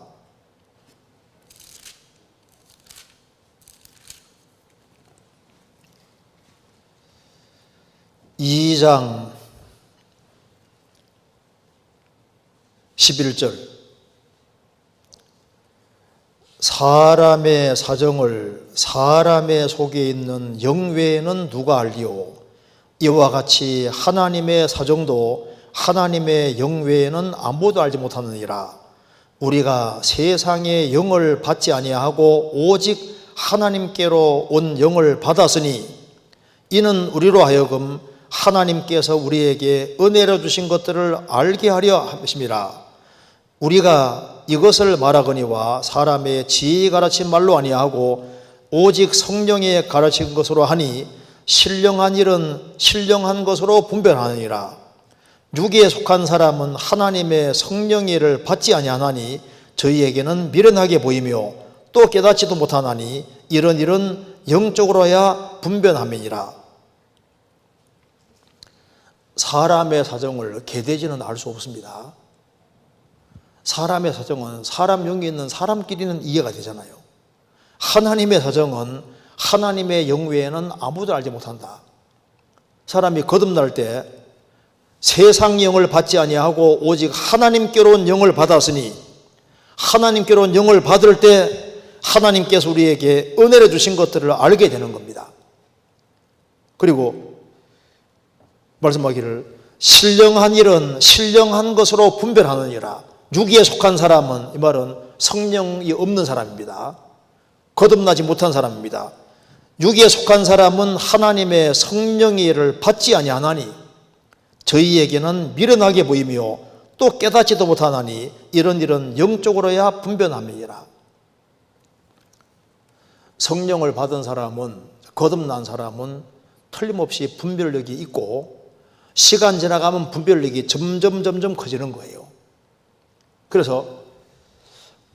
2장 11절. 사람의 사정을 사람의 속에 있는 영외에는 누가 알리오? 이와 같이 하나님의 사정도 하나님의 영외에는 아무도 알지 못하느니라. 우리가 세상의 영을 받지 아니하고 오직 하나님께로 온 영을 받았으니 이는 우리로 하여금 하나님께서 우리에게 은혜로 주신 것들을 알게 하려 하심이라. 우리가 이것을 말하거니와 사람의 지혜에 가르친 말로 아니하고 오직 성령에 가르친 것으로 하니 신령한 일은 신령한 것으로 분별하느니라. 육에 속한 사람은 하나님의 성령의를 받지 아니하나니 저희에게는 미련하게 보이며 또 깨닫지도 못하나니 이런 일은 영적으로야 분별함이니라. 사람의 사정을 개돼지는 알 수 없습니다. 사람의 사정은 사람 영이 있는 사람끼리는 이해가 되잖아요. 하나님의 사정은 하나님의 영 외에는 아무도 알지 못한다. 사람이 거듭날 때 세상 영을 받지 아니하고 오직 하나님께로 온 영을 받았으니 하나님께로 온 영을 받을 때 하나님께서 우리에게 은혜를 주신 것들을 알게 되는 겁니다. 그리고 말씀하기를 신령한 일은 신령한 것으로 분별하느니라. 육에 속한 사람은 이 말은 성령이 없는 사람입니다. 거듭나지 못한 사람입니다. 육에 속한 사람은 하나님의 성령의 일을 받지 아니하나니 저희에게는 미련하게 보이며 또 깨닫지도 못하나니 이런 일은 영적으로야 분별함이니라. 성령을 받은 사람은, 거듭난 사람은 틀림없이 분별력이 있고 시간 지나가면 분별력이 점점 커지는 거예요. 그래서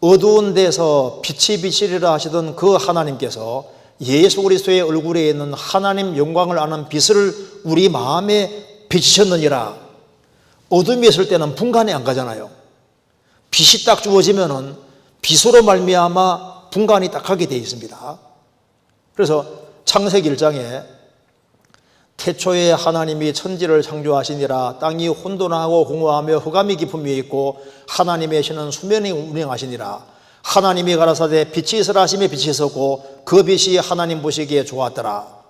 어두운 데서 빛이 비치리라 하시던 그 하나님께서 예수 그리스도의 얼굴에 있는 하나님 영광을 아는 빛을 우리 마음에 비치셨느니라. 어둠이 있을 때는 분간이 안 가잖아요. 빛이 딱 주어지면은 빛으로 말미암아 분간이 딱 하게 되어 있습니다. 그래서 창세기 1장에 태초에 하나님이 천지를 창조하시니라. 땅이 혼돈하고 공허하며 흑암이 깊음 위에 있고 하나님의 신은 수면에 운행하시니라. 하나님이 가라사대 빛이 있으라 하시며 빛이 있었고 그 빛이 하나님 보시기에 좋았더라.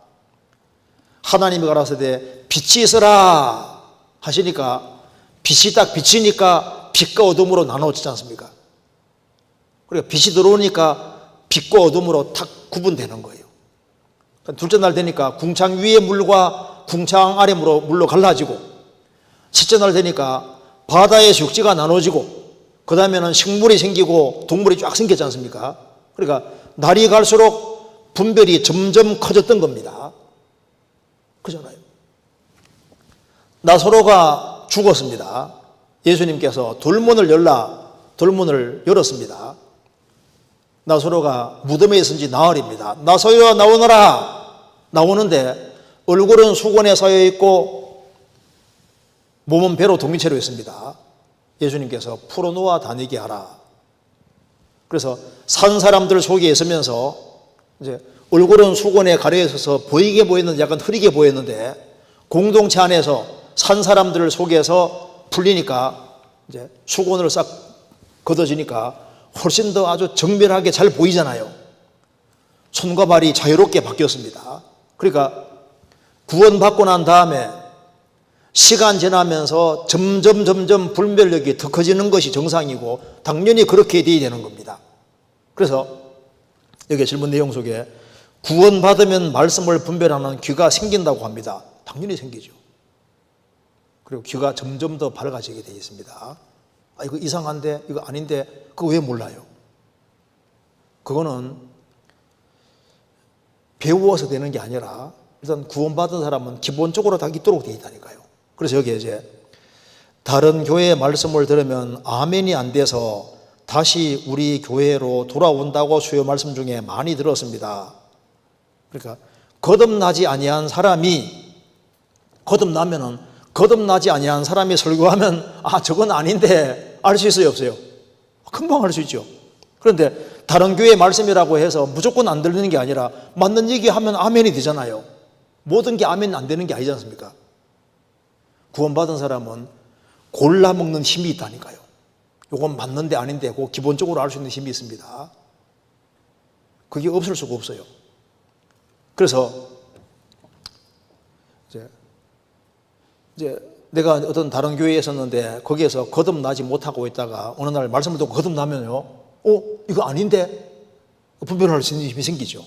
하나님이 가라사대 빛이 있으라 하시니까 빛이 딱 비치니까 빛과 어둠으로 나눠지지 않습니까? 그러니까 빛이 들어오니까 빛과 어둠으로 탁 구분되는 거예요. 둘째 날 되니까 궁창 위의 물과 궁창 아래 물로 갈라지고, 셋째 날 되니까 바다에서 육지가 나눠지고, 그 다음에는 식물이 생기고 동물이 쫙 생겼지 않습니까? 그러니까 날이 갈수록 분별이 점점 커졌던 겁니다. 그잖아요. 나사로가 죽었습니다. 예수님께서 돌문을 열었습니다. 나사로가 무덤에 있은 지 나흘입니다. 나사로야 나오너라. 나오는데 얼굴은 수건에 쌓여 있고 몸은 배로 동이채로 있습니다. 예수님께서 풀어놓아 다니게 하라. 그래서 산 사람들 속에 있으면서 이제 얼굴은 수건에 가려 있어서 보이게 보였는데 약간 흐리게 보였는데, 공동체 안에서 산 사람들 속에서 풀리니까 이제 수건으로 싹 걷어지니까 훨씬 더 아주 정밀하게 잘 보이잖아요. 손과 발이 자유롭게 바뀌었습니다. 그러니까 구원받고 난 다음에 시간 지나면서 점점 분별력이 더 커지는 것이 정상이고 당연히 그렇게 돼야 되는 겁니다. 그래서 여기 질문 내용 속에 구원받으면 말씀을 분별하는 귀가 생긴다고 합니다. 당연히 생기죠. 그리고 귀가 점점 더 밝아지게 되어 있습니다. 아, 이거 이상한데, 이거 아닌데, 그거 왜 몰라요? 그거는 배워서 되는 게 아니라 일단 구원받은 사람은 기본적으로 다 있도록 되어 있다니까요. 그래서 여기에 이제 다른 교회의 말씀을 들으면 아멘이 안 돼서 다시 우리 교회로 돌아온다고 수요 말씀 중에 많이 들었습니다. 그러니까 거듭나지 아니한 사람이 거듭나지 아니한 사람이 설교하면 아, 저건 아닌데 알 수 있어요, 없어요? 금방 알 수 있죠. 그런데 다른 교회의 말씀이라고 해서 무조건 안 들리는 게 아니라 맞는 얘기하면 아멘이 되잖아요. 모든 게 아멘 안 되는 게 아니지 않습니까? 구원받은 사람은 골라 먹는 힘이 있다니까요. 이건 맞는데 아닌데 그거 기본적으로 알 수 있는 힘이 있습니다. 그게 없을 수가 없어요. 그래서 이제 내가 어떤 다른 교회에 있었는데 거기에서 거듭나지 못하고 있다가 어느 날 말씀을 듣고 거듭나면요, 이거 아닌데 분별할 수 있는 힘이 생기죠.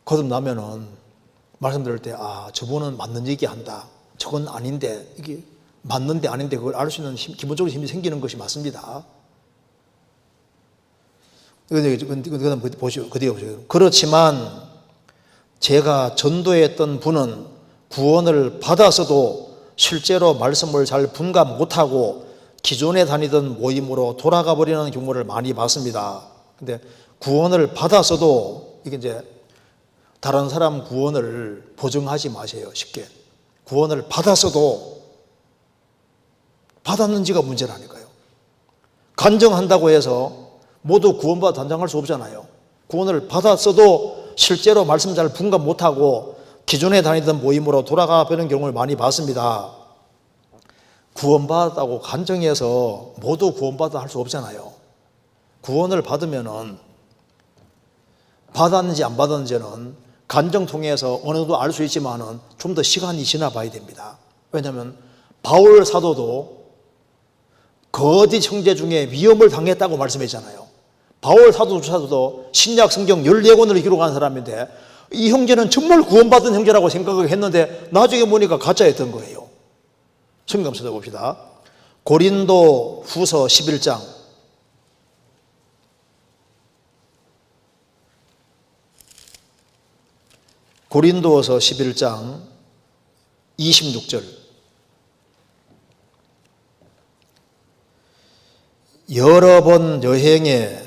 거듭나면은 말씀 들을 때 아, 저분은 맞는 얘기 한다, 저건 아닌데, 이게 맞는데 아닌데 그걸 알 수 있는 기본적으로 힘이 생기는 것이 맞습니다. 그다음 보시오. 그렇지만 제가 전도했던 분은 구원을 받았어도 실제로 말씀을 잘 분간 못하고 기존에 다니던 모임으로 돌아가 버리는 경우를 많이 봤습니다. 근데 구원을 받았어도 이게 이제 다른 사람 구원을 보증하지 마세요. 쉽게. 구원을 받았어도 받았는지가 문제라니까요. 간증한다고 해서 모두 구원받아 단장할 수 없잖아요. 구원을 받았어도 실제로 말씀 잘 분간 못하고 기존에 다니던 모임으로 돌아가 버리는 경우를 많이 봤습니다. 구원받았다고 간증해서 모두 구원받아 할 수 없잖아요. 구원을 받으면은 받았는지 안 받았는지는 간증 통해서 어느 정도 알 수 있지만은 좀 더 시간이 지나 봐야 됩니다. 왜냐하면 바울 사도도 거짓 형제 중에 위험을 당했다고 말씀했잖아요. 바울 사도조차도 신약 성경 14권을 기록한 사람인데 이 형제는 정말 구원받은 형제라고 생각을 했는데 나중에 보니까 가짜였던 거예요. 성경 찾아봅시다. 고린도 후서 11장. 고린도서 11장 26절. 여러 번 여행에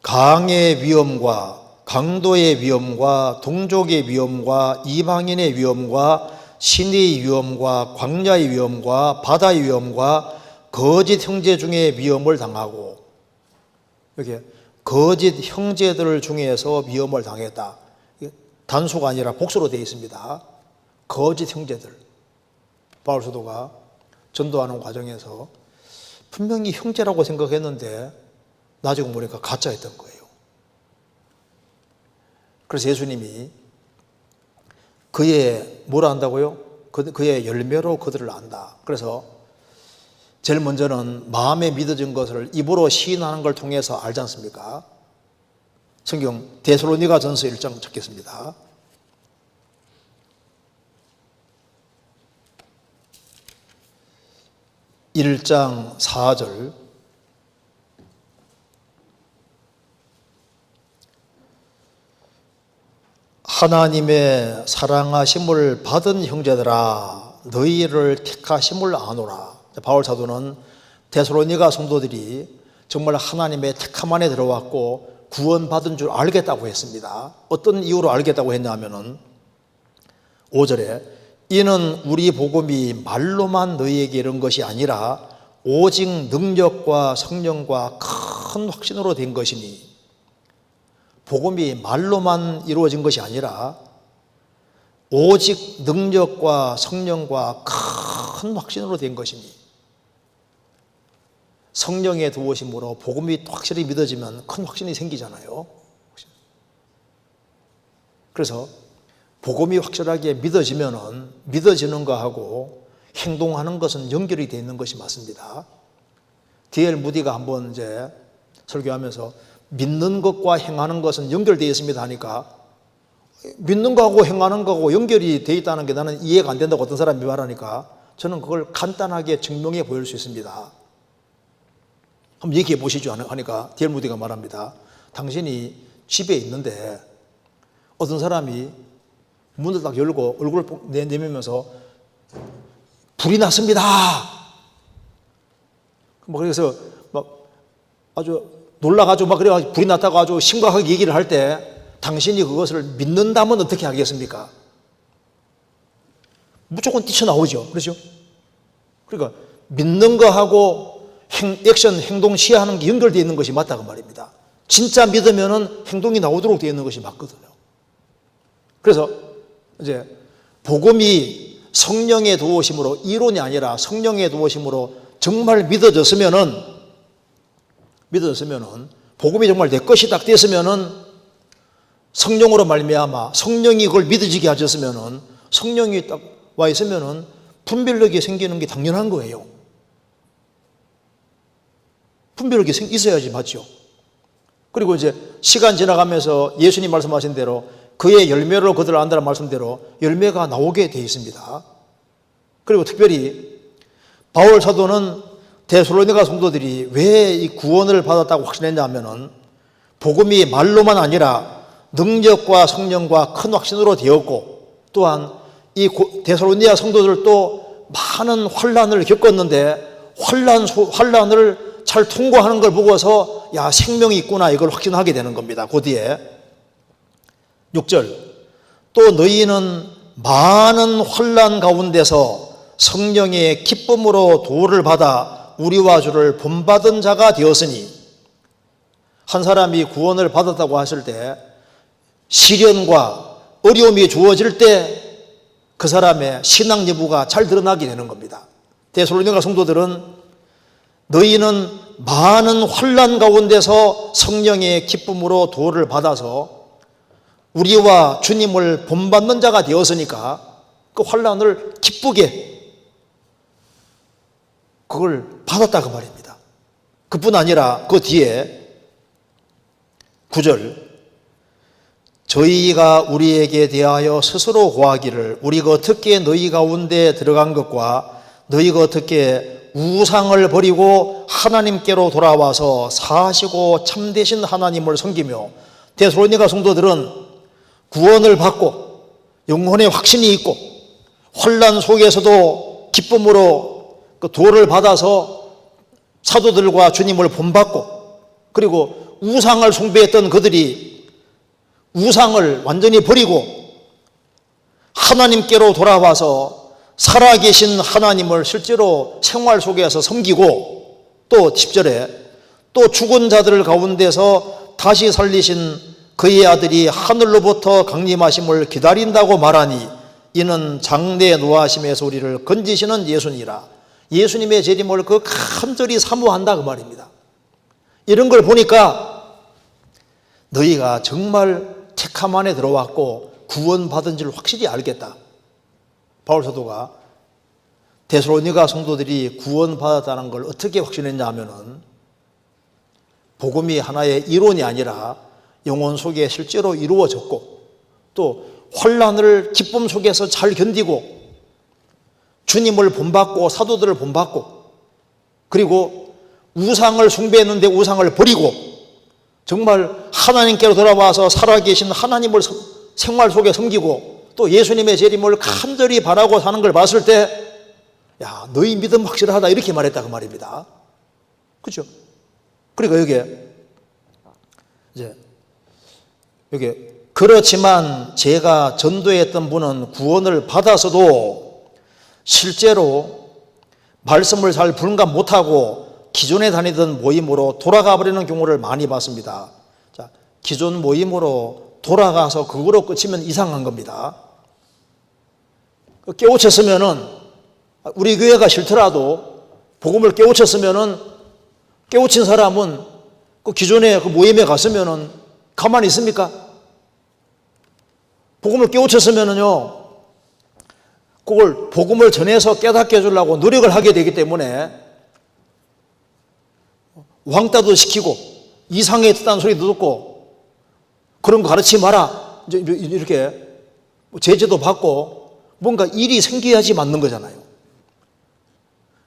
강의 위험과 강도의 위험과 동족의 위험과 이방인의 위험과 신의 위험과 광야의 위험과 바다의 위험과 거짓 형제 중에 위험을 당하고, 이렇게 거짓 형제들 중에서 위험을 당했다. 단수가 아니라 복수로 되어 있습니다. 거짓 형제들. 바울 사도가 전도하는 과정에서 분명히 형제라고 생각했는데 나중에 보니까 가짜였던 거예요. 그래서 예수님이 그의 뭐라 한다고요? 그의 열매로 그들을 안다. 그래서 제일 먼저는 마음에 믿어진 것을 입으로 시인하는 걸 통해서 알지 않습니까? 성경 데살로니가전서 1장 찾겠습니다. (1장 4절) 하나님의 사랑하심을 받은 형제들아 너희를 택하심을 아노라. 바울 사도는 데살로니가 성도들이 정말 하나님의 택함 안에 들어왔고 구원받은 줄 알겠다고 했습니다. 어떤 이유로 알겠다고 했냐면은 5절에 이는 우리 복음이 말로만 너희에게 이른 것이 아니라 오직 능력과 성령과 큰 확신으로 된 것이니, 복음이 말로만 이루어진 것이 아니라 오직 능력과 성령과 큰 확신으로 된 것이니, 성령의 도우심으로 복음이 확실히 믿어지면 큰 확신이 생기잖아요. 그래서 복음이 확실하게 믿어지면은 믿어지는 거하고 행동하는 것은 연결이 되어 있는 것이 맞습니다. D.L. 무디가 한번 이제 설교하면서 믿는 것과 행하는 것은 연결되어 있습니다 하니까, 믿는 거하고 행하는 거하고 연결이 되어 있다는 게 나는 이해가 안 된다고 어떤 사람이 말하니까 저는 그걸 간단하게 증명해 보일 수 있습니다. 한번 얘기해 보시죠 하니까 D.L. 무디가 말합니다. 당신이 집에 있는데 어떤 사람이 문을 딱 열고 얼굴을 내밀면서 불이 났습니다. 그래서 막 아주 놀라가지고 막 그래가지고 불이 났다고 아주 심각하게 얘기를 할 때 당신이 그것을 믿는다면 어떻게 하겠습니까? 무조건 뛰쳐나오죠. 그렇죠? 그러니까 믿는 거하고 액션, 행동, 시야하는 게 연결되어 있는 것이 맞다고 말입니다. 진짜 믿으면은 행동이 나오도록 되어 있는 것이 맞거든요. 그래서 이제 복음이 성령의 도우심으로, 이론이 아니라 성령의 도우심으로 정말 믿어졌으면은 복음이 정말 내 것이 딱 됐으면은 성령으로 말미암아 성령이 그걸 믿어지게 하셨으면은 성령이 딱 와 있으면은 분별력이 생기는 게 당연한 거예요. 분별력이 있어야지 맞죠. 그리고 이제 시간 지나가면서 예수님 말씀하신 대로 그의 열매로 그들을 안다는 말씀대로 열매가 나오게 되어 있습니다. 그리고 특별히 바울 사도는 데살로니가 성도들이 왜 이 구원을 받았다고 확신했냐면은 복음이 말로만 아니라 능력과 성령과 큰 확신으로 되었고, 또한 이 데살로니가 성도들도 많은 환난을 겪었는데 환난을 잘 통과하는 걸 보고서 야, 생명이 있구나 이걸 확신하게 되는 겁니다. 그 뒤에 6절 또 너희는 많은 환난 가운데서 성령의 기쁨으로 도를 받아 우리와 주를 본받은 자가 되었으니, 한 사람이 구원을 받았다고 하실 때 시련과 어려움이 주어질 때 그 사람의 신앙 여부가 잘 드러나게 되는 겁니다. 데살로니가 성도들은 너희는 많은 환난 가운데서 성령의 기쁨으로 도를 받아서 우리와 주님을 본받는 자가 되었으니까 그 환난을 기쁘게 그걸 받았다고 말입니다. 그뿐 아니라 그 뒤에 9절 저희가 우리에게 대하여 스스로 고하기를 우리가 어떻게 너희 가운데 들어간 것과 너희가 어떻게 우상을 버리고 하나님께로 돌아와서 사시고 참되신 하나님을 섬기며, 데살로니가 성도들은 구원을 받고 영혼의 확신이 있고 환난 속에서도 기쁨으로 그 도를 받아서 사도들과 주님을 본받고, 그리고 우상을 숭배했던 그들이 우상을 완전히 버리고 하나님께로 돌아와서 살아계신 하나님을 실제로 생활 속에서 섬기고, 또 10절에 또 죽은 자들 가운데서 다시 살리신 그의 아들이 하늘로부터 강림하심을 기다린다고 말하니 이는 장래 노하심에서 우리를 건지시는 예수니라. 예수님의 재림을 그 간절히 사모한다 그 말입니다. 이런 걸 보니까 너희가 정말 택함 안에 들어왔고 구원받은 줄 확실히 알겠다. 바울 사도가 데살로니가 성도들이 구원받았다는 걸 어떻게 확신했냐 하면은 복음이 하나의 이론이 아니라 영혼 속에 실제로 이루어졌고 또 환난을 기쁨 속에서 잘 견디고 주님을 본받고 사도들을 본받고 그리고 우상을 숭배했는데 우상을 버리고 정말 하나님께로 돌아와서 살아계신 하나님을 생활 속에 섬기고 또 예수님의 재림을 간절히 바라고 사는 걸 봤을 때 야, 너희 믿음 확실하다 이렇게 말했다고 말입니다. 그렇죠? 그러니까 여기 그렇지만 제가 전도했던 분은 구원을 받아서도 실제로 말씀을 잘 분간 못하고 기존에 다니던 모임으로 돌아가 버리는 경우를 많이 봤습니다. 자, 기존 모임으로 돌아가서 그거로 끝이면 이상한 겁니다. 깨우쳤으면은 우리 교회가 싫더라도 복음을 깨우쳤으면은 깨우친 사람은 그 기존에 그 모임에 갔으면은 가만히 있습니까? 복음을 깨우쳤으면은요, 그걸 복음을 전해서 깨닫게 해주려고 노력을 하게 되기 때문에 왕따도 시키고 이상에 듣다는 소리도 듣고 그런 거 가르치지 마라 이렇게 제재도 받고 뭔가 일이 생겨야지 맞는 거잖아요.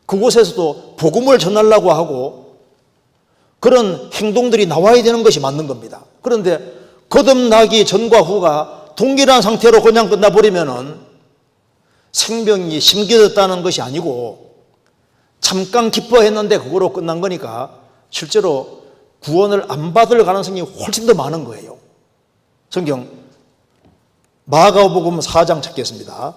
그곳에서도 복음을 전하려고 하고 그런 행동들이 나와야 되는 것이 맞는 겁니다. 그런데 거듭나기 전과 후가 동일한 상태로 그냥 끝나버리면은 생명이 심겨졌다는 것이 아니고 잠깐 기뻐했는데 그거로 끝난 거니까 실제로 구원을 안 받을 가능성이 훨씬 더 많은 거예요. 성경 마가복음 4장 찾겠습니다.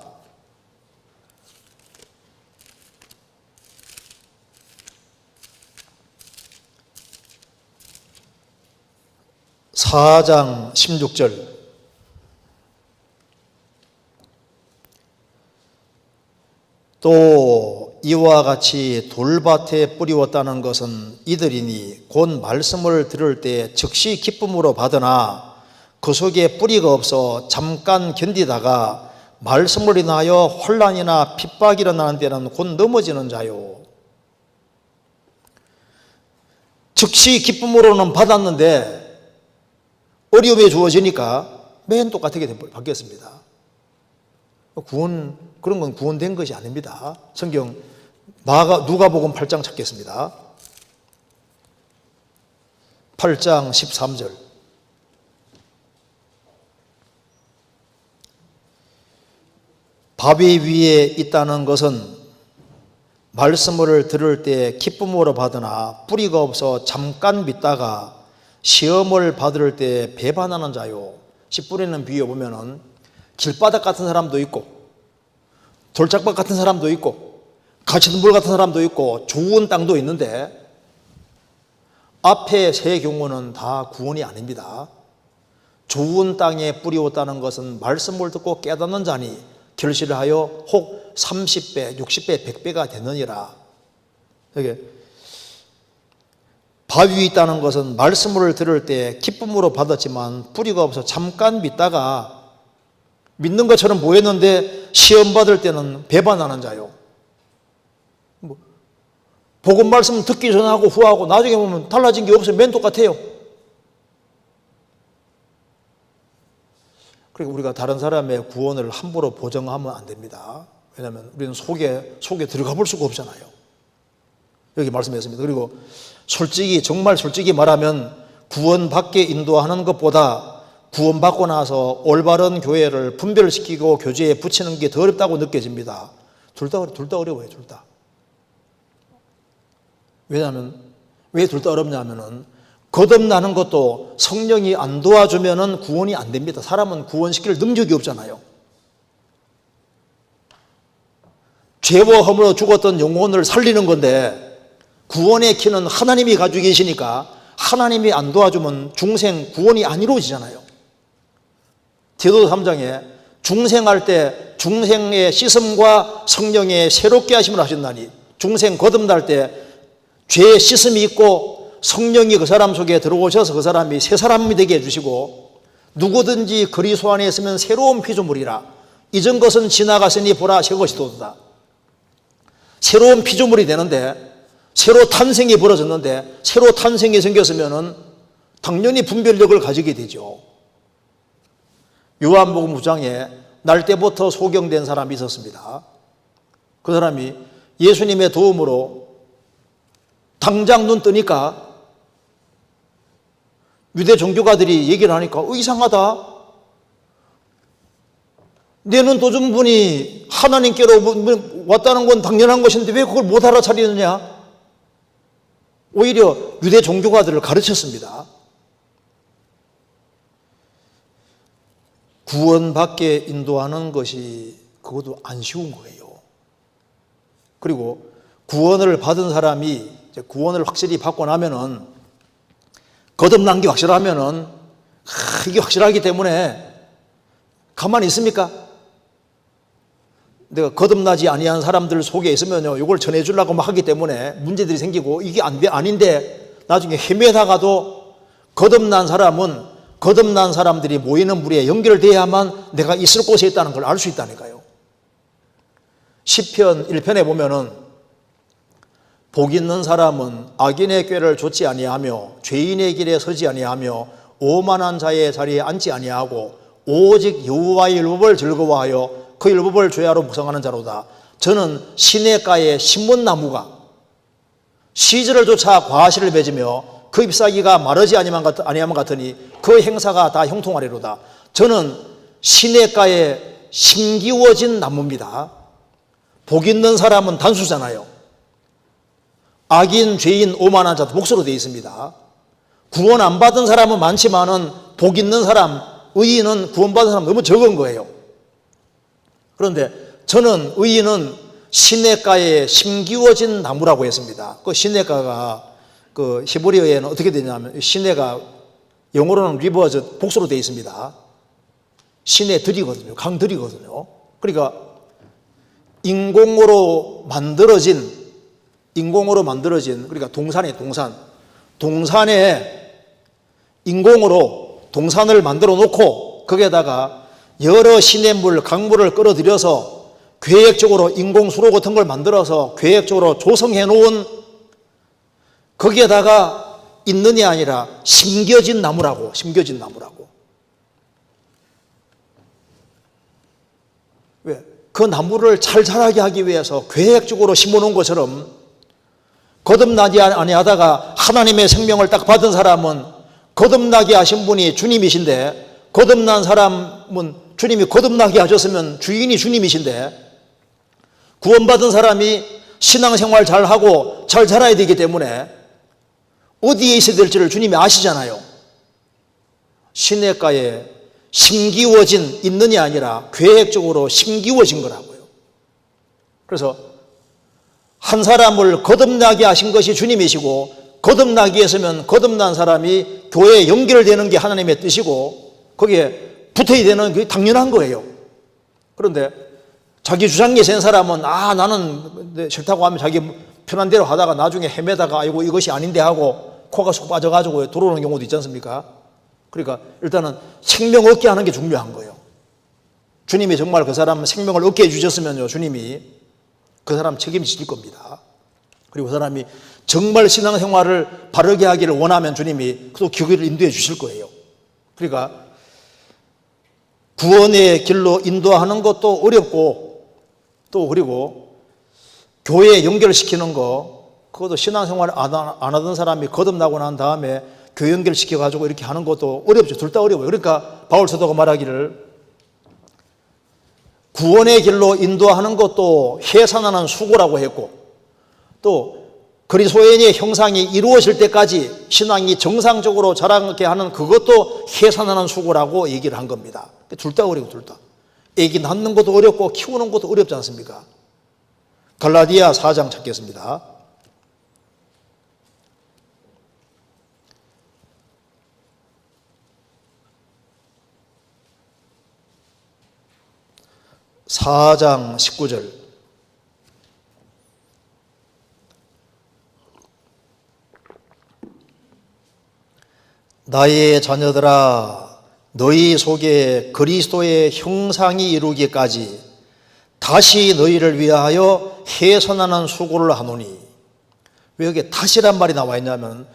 4장 16절 또 이와 같이 돌밭에 뿌리웠다는 것은 이들이니 곧 말씀을 들을 때 즉시 기쁨으로 받으나 그 속에 뿌리가 없어 잠깐 견디다가 말씀을 인하여 혼란이나 핍박이 일어나는 때는 곧 넘어지는 자요. 즉시 기쁨으로는 받았는데 어려움이 주어지니까 맨 똑같게 바뀌었습니다. 그런 건 구원된 것이 아닙니다. 성경 누가복음 8장 찾겠습니다. 8장 13절 바위 위에 있다는 것은 말씀을 들을 때 기쁨으로 받으나 뿌리가 없어 잠깐 믿다가 시험을 받을 때 배반하는 자요. 씨 뿌리는 비유에 보면은 길바닥 같은 사람도 있고 돌짝밭 같은 사람도 있고 갇힌 물 같은 사람도 있고 좋은 땅도 있는데 앞에 세 경우는 다 구원이 아닙니다. 좋은 땅에 뿌리웠다는 것은 말씀을 듣고 깨닫는 자니 결실을 하여 혹 30배, 60배, 100배가 되느니라. 여기 바위에 있다는 것은 말씀을 들을 때 기쁨으로 받았지만 뿌리가 없어 잠깐 믿다가 믿는 것처럼 보였는데 시험 받을 때는 배반하는 자요. 복음 말씀 듣기 전하고 후하고 나중에 보면 달라진 게 없어요. 맨 똑같아요. 그러니까 우리가 다른 사람의 구원을 함부로 보정하면 안 됩니다. 왜냐하면 우리는 속에 들어가 볼 수가 없잖아요. 여기 말씀했습니다. 그리고 정말 솔직히 말하면 구원받게 인도하는 것보다 구원받고 나서 올바른 교회를 분별시키고 교제에 붙이는 게 더 어렵다고 느껴집니다. 둘 다 어려워요, 둘 다. 왜냐하면, 왜 둘 다 어렵냐면은, 거듭나는 것도 성령이 안 도와주면은 구원이 안 됩니다. 사람은 구원시킬 능력이 없잖아요. 죄와 허물로 죽었던 영혼을 살리는 건데, 구원의 키는 하나님이 가지고 계시니까 하나님이 안 도와주면 중생 구원이 안 이루어지잖아요. 디도서 3장에 중생할 때 중생의 씻음과 성령의 새롭게 하심을 하신다니, 중생 거듭날 때 죄의 씻음이 있고 성령이 그 사람 속에 들어오셔서 그 사람이 새 사람이 되게 해주시고, 누구든지 그리스도 안에 있으면 새로운 피조물이라 이전 것은 지나갔으니 보라 새 것이 도다. 새로운 피조물이 되는데, 새로 탄생이 벌어졌는데, 새로 탄생이 생겼으면은 당연히 분별력을 가지게 되죠. 요한복음 9장에 날 때부터 소경된 사람이 있었습니다. 그 사람이 예수님의 도움으로 당장 눈 뜨니까 유대 종교가들이 얘기를 하니까 이상하다. 내 눈 떠준 분이 하나님께로 왔다는 건 당연한 것인데 왜 그걸 못 알아차리느냐? 오히려 유대 종교가들을 가르쳤습니다. 구원받게 인도하는 것이 그것도 안 쉬운 거예요. 그리고 구원을 받은 사람이 구원을 확실히 받고 나면은 거듭난 게 확실하면은 이게 확실하기 때문에 가만히 있습니까? 내가 거듭나지 아니한 사람들 속에 있으면요, 이걸 전해주려고 막 하기 때문에 문제들이 생기고 이게 아닌데 나중에 헤매다가도 거듭난 사람은 거듭난 사람들이 모이는 무리에 연결돼야만 내가 있을 곳에 있다는 걸 알 수 있다니까요. 시편 1편에 보면은 복 있는 사람은 악인의 꾀를 좇지 아니하며 죄인의 길에 서지 아니하며 오만한 자의 자리에 앉지 아니하고 오직 여호와의 율법을 즐거워하여 그 율법을 죄하로 묵상하는 자로다. 저는 시냇가에 신문나무가 시절을 쫓아 과실을 맺으며 그 잎사귀가 마르지 아니함 같으니 그 행사가 다 형통하리로다. 저는 시냇가에 심기워진 나무입니다. 복 있는 사람은 단수잖아요. 악인, 죄인, 오만한 자도 복수로 되어 있습니다. 구원 안 받은 사람은 많지만은 복 있는 사람, 의인은 구원받은 사람 너무 적은 거예요. 그런데 저는 의인은 시냇가에 심기워진 나무라고 했습니다. 그 시냇가가 그 히브리어에는 어떻게 되냐면 시내가 영어로는 리버즈 복수로 되어 있습니다. 시내들이거든요. 강들이거든요. 그러니까 인공으로 만들어진 그러니까 동산에 인공으로 동산을 만들어 놓고 거기에다가 여러 시냇물, 강물을 끌어들여서 계획적으로 인공수로 같은 걸 만들어서 계획적으로 조성해 놓은 거기에다가 있는이 아니라 심겨진 나무라고. 왜? 그 나무를 잘 자라게 하기 위해서 계획적으로 심어놓은 것처럼 거듭나지 아니하다가 하나님의 생명을 딱 받은 사람은 거듭나게 하신 분이 주님이신데, 거듭난 사람은 주님이 거듭나게 하셨으면 주인이 주님이신데, 구원받은 사람이 신앙생활 잘하고 잘 자라야 되기 때문에 어디에 있어야 될지를 주님이 아시잖아요. 시냇가에 심기워진 있는이 아니라 계획적으로 심기워진 거라고요. 그래서 한 사람을 거듭나게 하신 것이 주님이시고, 거듭나게 했으면 거듭난 사람이 교회에 연결되는 게 하나님의 뜻이고 거기에 붙어야 되는 게 당연한 거예요. 그런데 자기 주장에 센 사람은 나는 싫다고 하면 자기 편한 대로 하다가 나중에 헤매다가 아이고 이것이 아닌데 하고 코가 쏙 빠져가지고 들어오는 경우도 있지 않습니까? 그러니까 일단은 생명 얻게 하는 게 중요한 거예요. 주님이 정말 그 사람 생명을 얻게 해주셨으면요, 주님이 그 사람 책임지실 겁니다. 그리고 그 사람이 정말 신앙생활을 바르게 하기를 원하면 주님이 또 교회를 인도해 주실 거예요. 그러니까 구원의 길로 인도하는 것도 어렵고, 또 그리고 교회에 연결시키는 거, 그것도 신앙생활을 안 하던 사람이 거듭나고 난 다음에 교회 연결시켜가지고 이렇게 하는 것도 어렵죠. 둘 다 어려워요. 그러니까 바울 사도가 말하기를 구원의 길로 인도하는 것도 해산하는 수고라고 했고, 또 그리스도인의 형상이 이루어질 때까지 신앙이 정상적으로 자라게 하는 그것도 해산하는 수고라고 얘기를 한 겁니다. 둘 다 어려워, 둘 다. 애기 낳는 것도 어렵고 키우는 것도 어렵지 않습니까? 갈라디아 4장 찾겠습니다. (4장) 19절. 나의 자녀들아, 너희 속에 그리스도의 형상이 이루기까지 다시 너희를 위하여 해선하는 수고를 하노니. 왜 여기 다시란 말이 나와 있냐면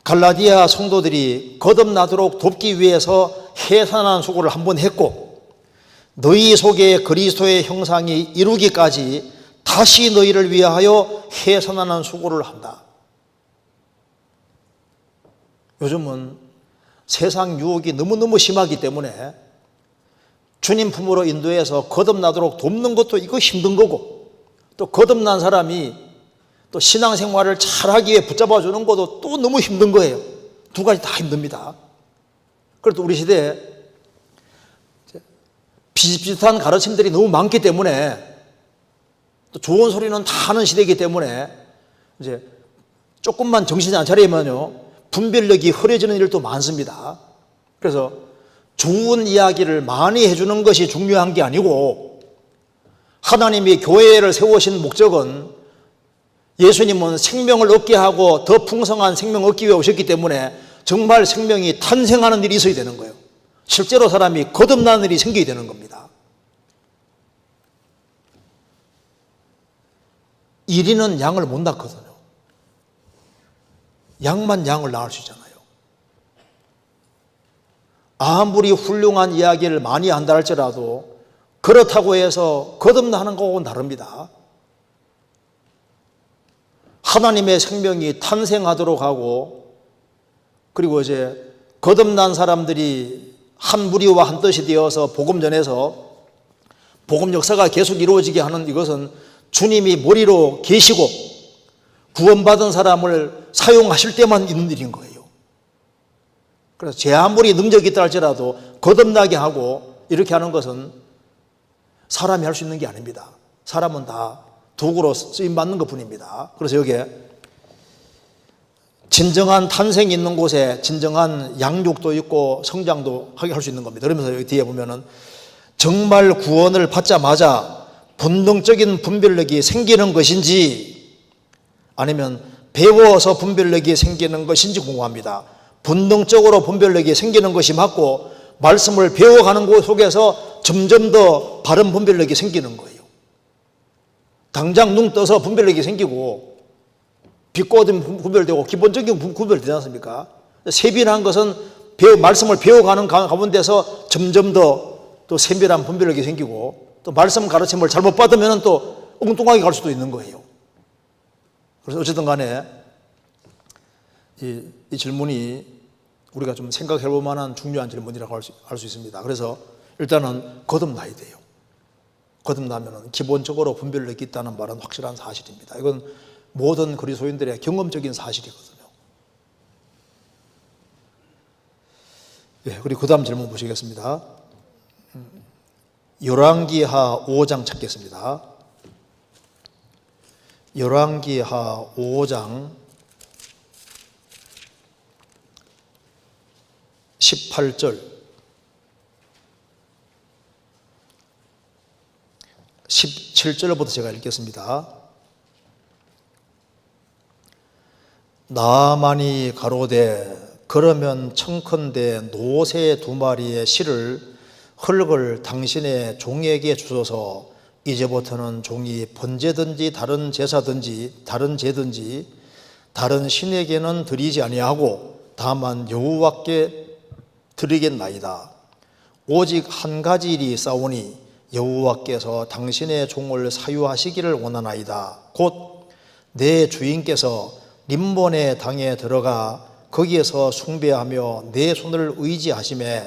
갈라디아 성도들이 거듭나도록 돕기 위해서 해산하는 수고를 한번 했고 너희 속에 그리스도의 형상이 이루기까지 다시 너희를 위하여 해산하는 수고를 한다. 요즘은 세상 유혹이 너무너무 심하기 때문에 주님 품으로 인도해서 거듭나도록 돕는 것도 이거 힘든 거고 또 거듭난 사람이 또 신앙생활을 잘하기 위해 붙잡아 주는 것도 또 너무 힘든 거예요. 두 가지 다 힘듭니다. 그래도 우리 시대에 비슷비슷한 가르침들이 너무 많기 때문에 또 좋은 소리는 다 하는 시대이기 때문에 이제 조금만 정신이 안 차리면요 분별력이 흐려지는 일도 많습니다. 그래서 좋은 이야기를 많이 해주는 것이 중요한 게 아니고 하나님이 교회를 세우신 목적은 예수님은 생명을 얻게 하고 더 풍성한 생명을 얻기 위해 오셨기 때문에 정말 생명이 탄생하는 일이 있어야 되는 거예요. 실제로 사람이 거듭나는 일이 생기게 되는 겁니다. 이리는 양을 못 낳거든요. 양만 양을 낳을 수 있잖아요. 아무리 훌륭한 이야기를 많이 한다 할지라도 그렇다고 해서 거듭나는 거하고는 다릅니다. 하나님의 생명이 탄생하도록 하고 그리고 이제 거듭난 사람들이 한 무리와 한 뜻이 되어서 복음 전해서 복음 역사가 계속 이루어지게 하는 이것은 주님이 머리로 계시고 구원받은 사람을 사용하실 때만 있는 일인 거예요. 그래서 제 아무리 능력이 있다 할지라도 거듭나게 하고 이렇게 하는 것은 사람이 할 수 있는 게 아닙니다. 사람은 다 도구로 쓰임받는 것 뿐입니다. 그래서 여기에 진정한 탄생이 있는 곳에 진정한 양육도 있고 성장도 하게 할 수 있는 겁니다. 그러면서 여기 뒤에 보면은 정말 구원을 받자마자 본능적인 분별력이 생기는 것인지 아니면 배워서 분별력이 생기는 것인지 궁금합니다. 본능적으로 분별력이 생기는 것이 맞고 말씀을 배워가는 곳 속에서 점점 더 바른 분별력이 생기는 거예요. 당장 눈 떠서 분별력이 생기고 비꼬든 분별되고 기본적인 분별되지 않습니까? 세밀한 것은 말씀을 배워가는 가운데서 점점 더 또 세밀한 분별력이 생기고 또 말씀 가르침을 잘못 받으면 또 엉뚱하게 갈 수도 있는 거예요. 그래서 어쨌든 간에 이 질문이 우리가 좀 생각해 볼 만한 중요한 질문이라고 할 수 있습니다. 그래서 일단은 거듭나야 돼요. 거듭나면 기본적으로 분별력이 있다는 말은 확실한 사실입니다. 이건 모든 그리스도인들의 경험적인 사실이거든요. 예, 그리고 그 다음 질문 보시겠습니다. 열왕기하 5장 찾겠습니다. 열왕기하 5장 18절 17절부터 제가 읽겠습니다. 나아만이 가로되 그러면 청컨대 노새 2마리의 실을 흙을 당신의 종에게 주소서. 이제부터는 종이 번제든지 다른 제사든지 다른 제든지 다른 신에게는 드리지 아니하고 다만 여호와께 드리겠나이다. 오직 한 가지 일이 있사오니 여호와께서 당신의 종을 사유하시기를 원하나이다. 곧 내 주인께서 림본의 당에 들어가 거기에서 숭배하며 내 손을 의지하심에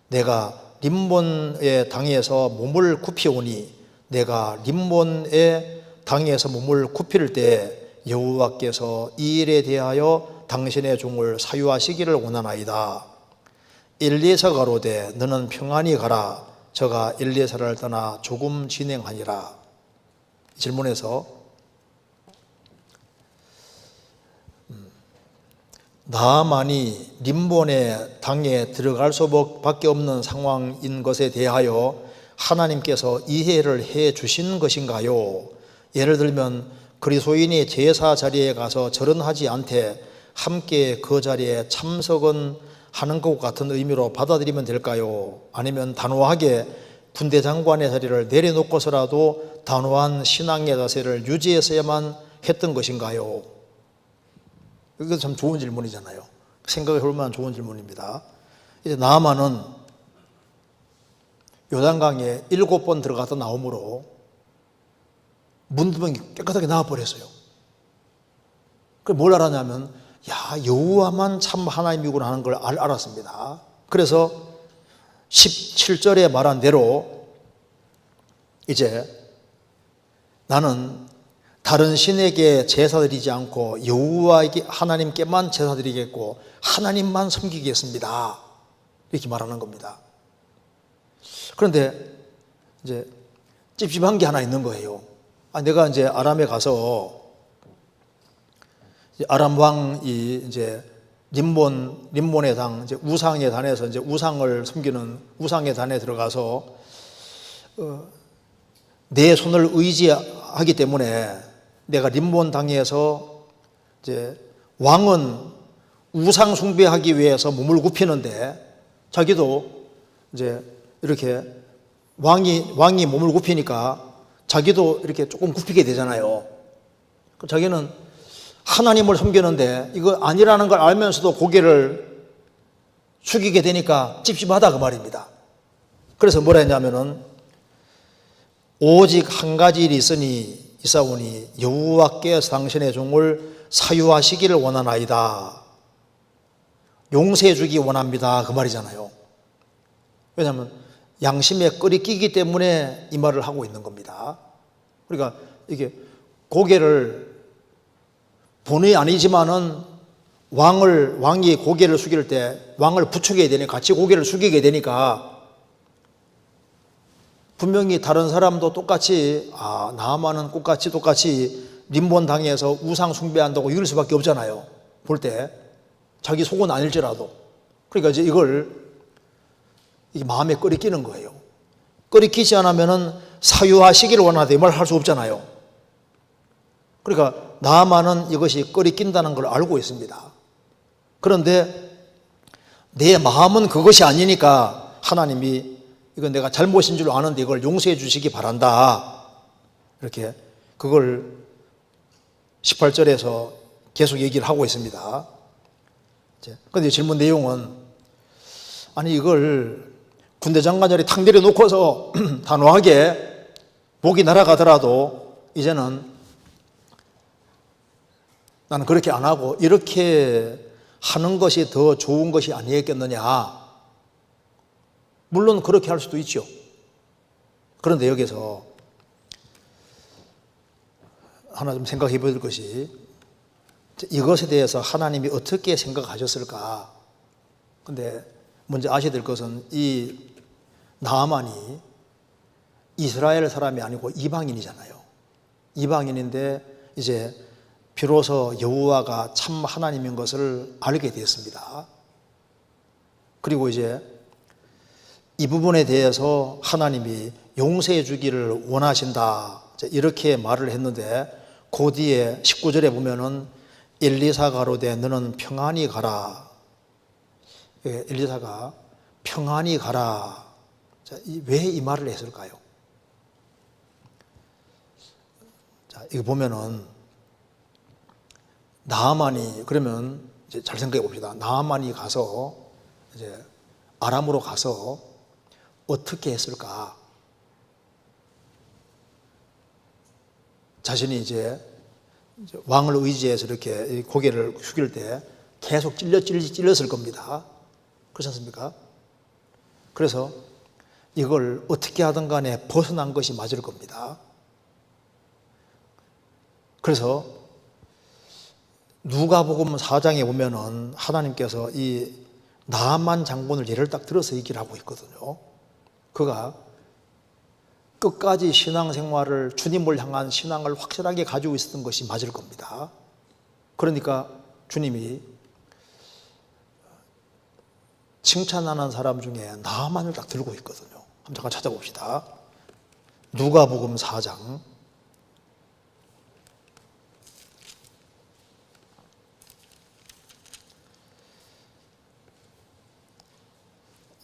내가 림본의 당에서 몸을 굽히오니 내가 림본의 당에서 몸을 굽힐 때 여호와께서 이 일에 대하여 당신의 종을 사유하시기를 원하나이다. 엘리에서 가로되 너는 평안히 가라. 저가 엘리에서를 떠나 조금 진행하니라. 질문에서 나아만이 림본의 당에 들어갈 수밖에 없는 상황인 것에 대하여 하나님께서 이해를 해 주신 것인가요? 예를 들면 그리스도인이 제사 자리에 가서 절은하지 않되 함께 그 자리에 참석은 하는 것 같은 의미로 받아들이면 될까요? 아니면 단호하게 군대 장관의 자리를 내려놓고서라도 단호한 신앙의 자세를 유지했어야만 했던 것인가요? 이거 참 좋은 질문이잖아요. 생각해 볼 만한 좋은 질문입니다. 이제 나아만은 요단강에 7번 들어갔다 나오므로 문두병이 깨끗하게 나와버렸어요. 그걸 뭘 알았냐면, 여호와만 참 하나님이구나 하는 걸 알았습니다. 그래서 17절에 말한 대로 이제 나는 다른 신에게 제사 드리지 않고 여호와에게 하나님께만 제사 드리겠고 하나님만 섬기겠습니다. 이렇게 말하는 겁니다. 그런데 이제 찝찝한 게 하나 있는 거예요. 내가 이제 아람에 가서 아람 왕이 이제 림몬의 당, 이제 우상의 단에서 이제 우상을 섬기는 우상의 단에 들어가서 내 손을 의지하기 때문에 내가 림몬 당에서 이제 왕은 우상 숭배하기 위해서 몸을 굽히는데 자기도 이제 이렇게 왕이 몸을 굽히니까 자기도 이렇게 조금 굽히게 되잖아요. 자기는 하나님을 섬기는데 이거 아니라는 걸 알면서도 고개를 숙이게 되니까 찝찝하다 그 말입니다. 그래서 뭐라 했냐면은 오직 한 가지 일이 있사오니 여호와께서 당신의 종을 사유하시기를 원하나이다. 용서해 주기 원합니다. 그 말이잖아요. 왜냐하면 양심에 끓이 끼기 때문에 이 말을 하고 있는 겁니다. 그러니까 이게 고개를 본의 아니지만은 왕이 고개를 숙일 때 왕을 부추게 되니까 같이 고개를 숙이게 되니까 분명히 다른 사람도 똑같이 나아만은 똑같이 림몬 당에서 우상 숭배한다고 이길 수밖에 없잖아요. 볼 때 자기 속은 아닐지라도. 그러니까 이제 이게 마음에 끓이끼는 거예요. 끓이끼지 않으면은 사유하시기를 원하되 이 말 할 수 없잖아요. 그러니까 나아만은 이것이 끓이낀다는 걸 알고 있습니다. 그런데 내 마음은 그것이 아니니까 하나님이 이건 내가 잘못인 줄 아는데 이걸 용서해 주시기 바란다. 이렇게 그걸 18절에서 계속 얘기를 하고 있습니다. 그런데 질문 내용은 이걸 군대 장관들이 탕 내려놓고서 단호하게 목이 날아가더라도 이제는 나는 그렇게 안 하고 이렇게 하는 것이 더 좋은 것이 아니겠느냐. 물론 그렇게 할 수도 있죠. 그런데 여기서 하나 좀 생각해 볼 것이 이것에 대해서 하나님이 어떻게 생각하셨을까. 근데 먼저 아셔야 될 것은 이 나아만이 이스라엘 사람이 아니고 이방인이잖아요. 이방인인데 이제 비로소 여호와가 참 하나님인 것을 알게 되었습니다. 그리고 이제 이 부분에 대해서 하나님이 용서해 주기를 원하신다. 이렇게 말을 했는데 그 뒤에 19절에 보면은 엘리사가 가로되 너는 평안히 가라. 엘리사가 평안히 가라. 왜 이 말을 했을까요? 이거 보면은 나아만이 그러면 이제 잘 생각해 봅시다. 나아만이 가서 이제 아람으로 가서 어떻게 했을까? 자신이 이제 왕을 의지해서 이렇게 고개를 숙일 때 계속 찔렸을 겁니다. 그렇지 않습니까? 그래서 이걸 어떻게 하든 간에 벗어난 것이 맞을 겁니다. 그래서 누가복음 4장에 보면은 하나님께서 이 나아만 장군을 예를 딱 들어서 얘기를 하고 있거든요. 그가 끝까지 신앙생활을 주님을 향한 신앙을 확실하게 가지고 있었던 것이 맞을 겁니다. 그러니까 주님이 칭찬하는 사람 중에 나아만을 딱 들고 있거든요. 한번 잠깐 찾아봅시다. 누가복음 4장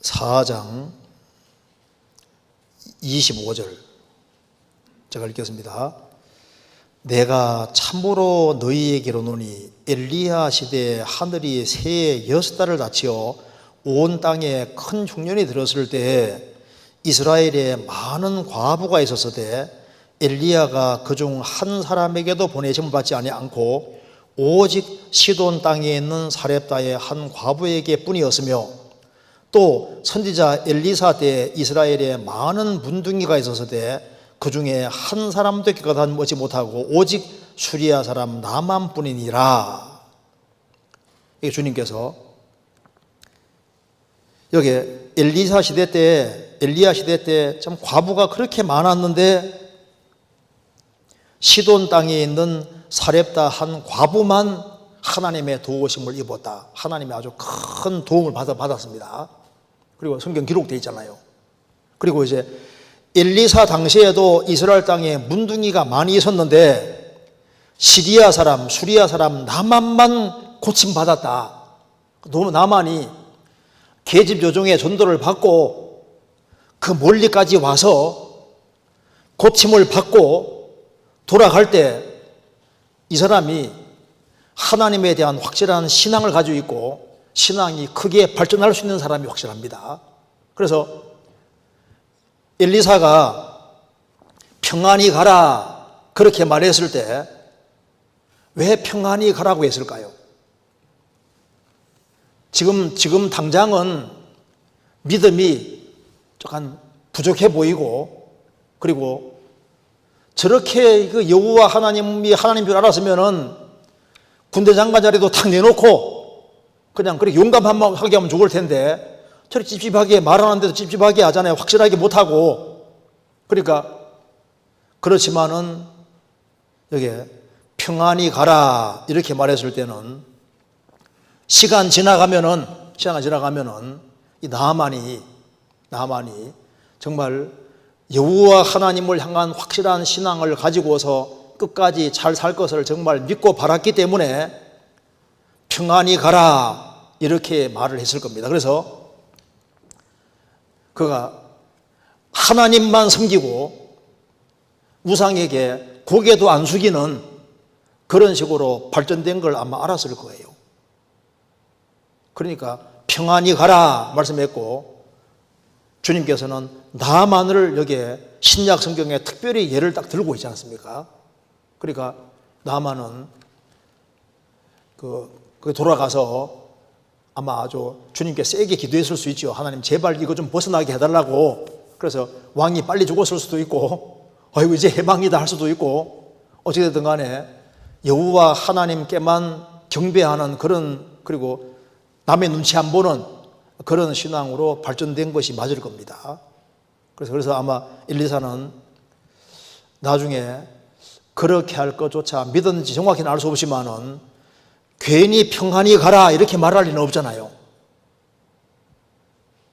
4장 25절 제가 읽겠습니다. 내가 참으로 너희에게 이르노니 엘리야 시대에 하늘이 새해 6달을 닫히어 온 땅에 큰 흉년이 들었을 때에 이스라엘에 많은 과부가 있었으되 엘리야가 그중 한 사람에게도 보내심을 받지 아니하고 오직 시돈 땅에 있는 사렙다의 한 과부에게 뿐이었으며 또 선지자 엘리사 때 이스라엘에 많은 문둥이가 있었으되 그 중에 한 사람도 기껏 오지 못하고 오직 수리아 사람 나만뿐이니라. 이게 주님께서 여기 엘리야 시대 때 참 과부가 그렇게 많았는데 시돈 땅에 있는 사렙다 한 과부만 하나님의 도우심을 입었다. 하나님의 아주 큰 도움을 받았습니다. 그리고 성경 기록되어 있잖아요. 그리고 이제 엘리사 당시에도 이스라엘 땅에 문둥이가 많이 있었는데 시리아 사람, 수리아 사람 나만만 고침받았다. 나만이 계집 요종의 전도를 받고 그 멀리까지 와서 고침을 받고 돌아갈 때 이 사람이 하나님에 대한 확실한 신앙을 가지고 있고 신앙이 크게 발전할 수 있는 사람이 확실합니다. 그래서 엘리사가 평안히 가라 그렇게 말했을 때 왜 평안히 가라고 했을까요? 지금 당장은 믿음이 조금 부족해 보이고 그리고 저렇게 그 여호와 하나님이 하나님인 줄 알았으면은 군대 장관 자리도 탁 내놓고 그냥 그렇게 용감하게 하면 좋을 텐데 저렇게 찝찝하게 말하는데도 찝찝하게 하잖아요. 확실하게 못하고. 그러니까 그렇지만은 여기 평안히 가라 이렇게 말했을 때는 시간 지나가면은 이 나아만이 정말 여호와 하나님을 향한 확실한 신앙을 가지고서 끝까지 잘 살 것을 정말 믿고 바랐기 때문에 평안히 가라 이렇게 말을 했을 겁니다. 그래서 그가 하나님만 섬기고 우상에게 고개도 안 숙이는 그런 식으로 발전된 걸 아마 알았을 거예요. 그러니까 평안히 가라 말씀했고 주님께서는 나만을 여기에 신약 성경에 특별히 예를 딱 들고 있지 않습니까? 그러니까 나만은 돌아가서 아마 아주 주님께 세게 기도했을 수 있죠. 하나님 제발 이거 좀 벗어나게 해달라고. 그래서 왕이 빨리 죽었을 수도 있고 아이고 이제 해방이다 할 수도 있고 어찌됐든 간에 여호와 하나님께만 경배하는 그런 그리고 남의 눈치 안 보는 그런 신앙으로 발전된 것이 맞을 겁니다. 그래서 아마 엘리사는 나중에 그렇게 할 것조차 믿었는지 정확히는 알 수 없지만은 괜히 평안히 가라 이렇게 말할 리는 없잖아요.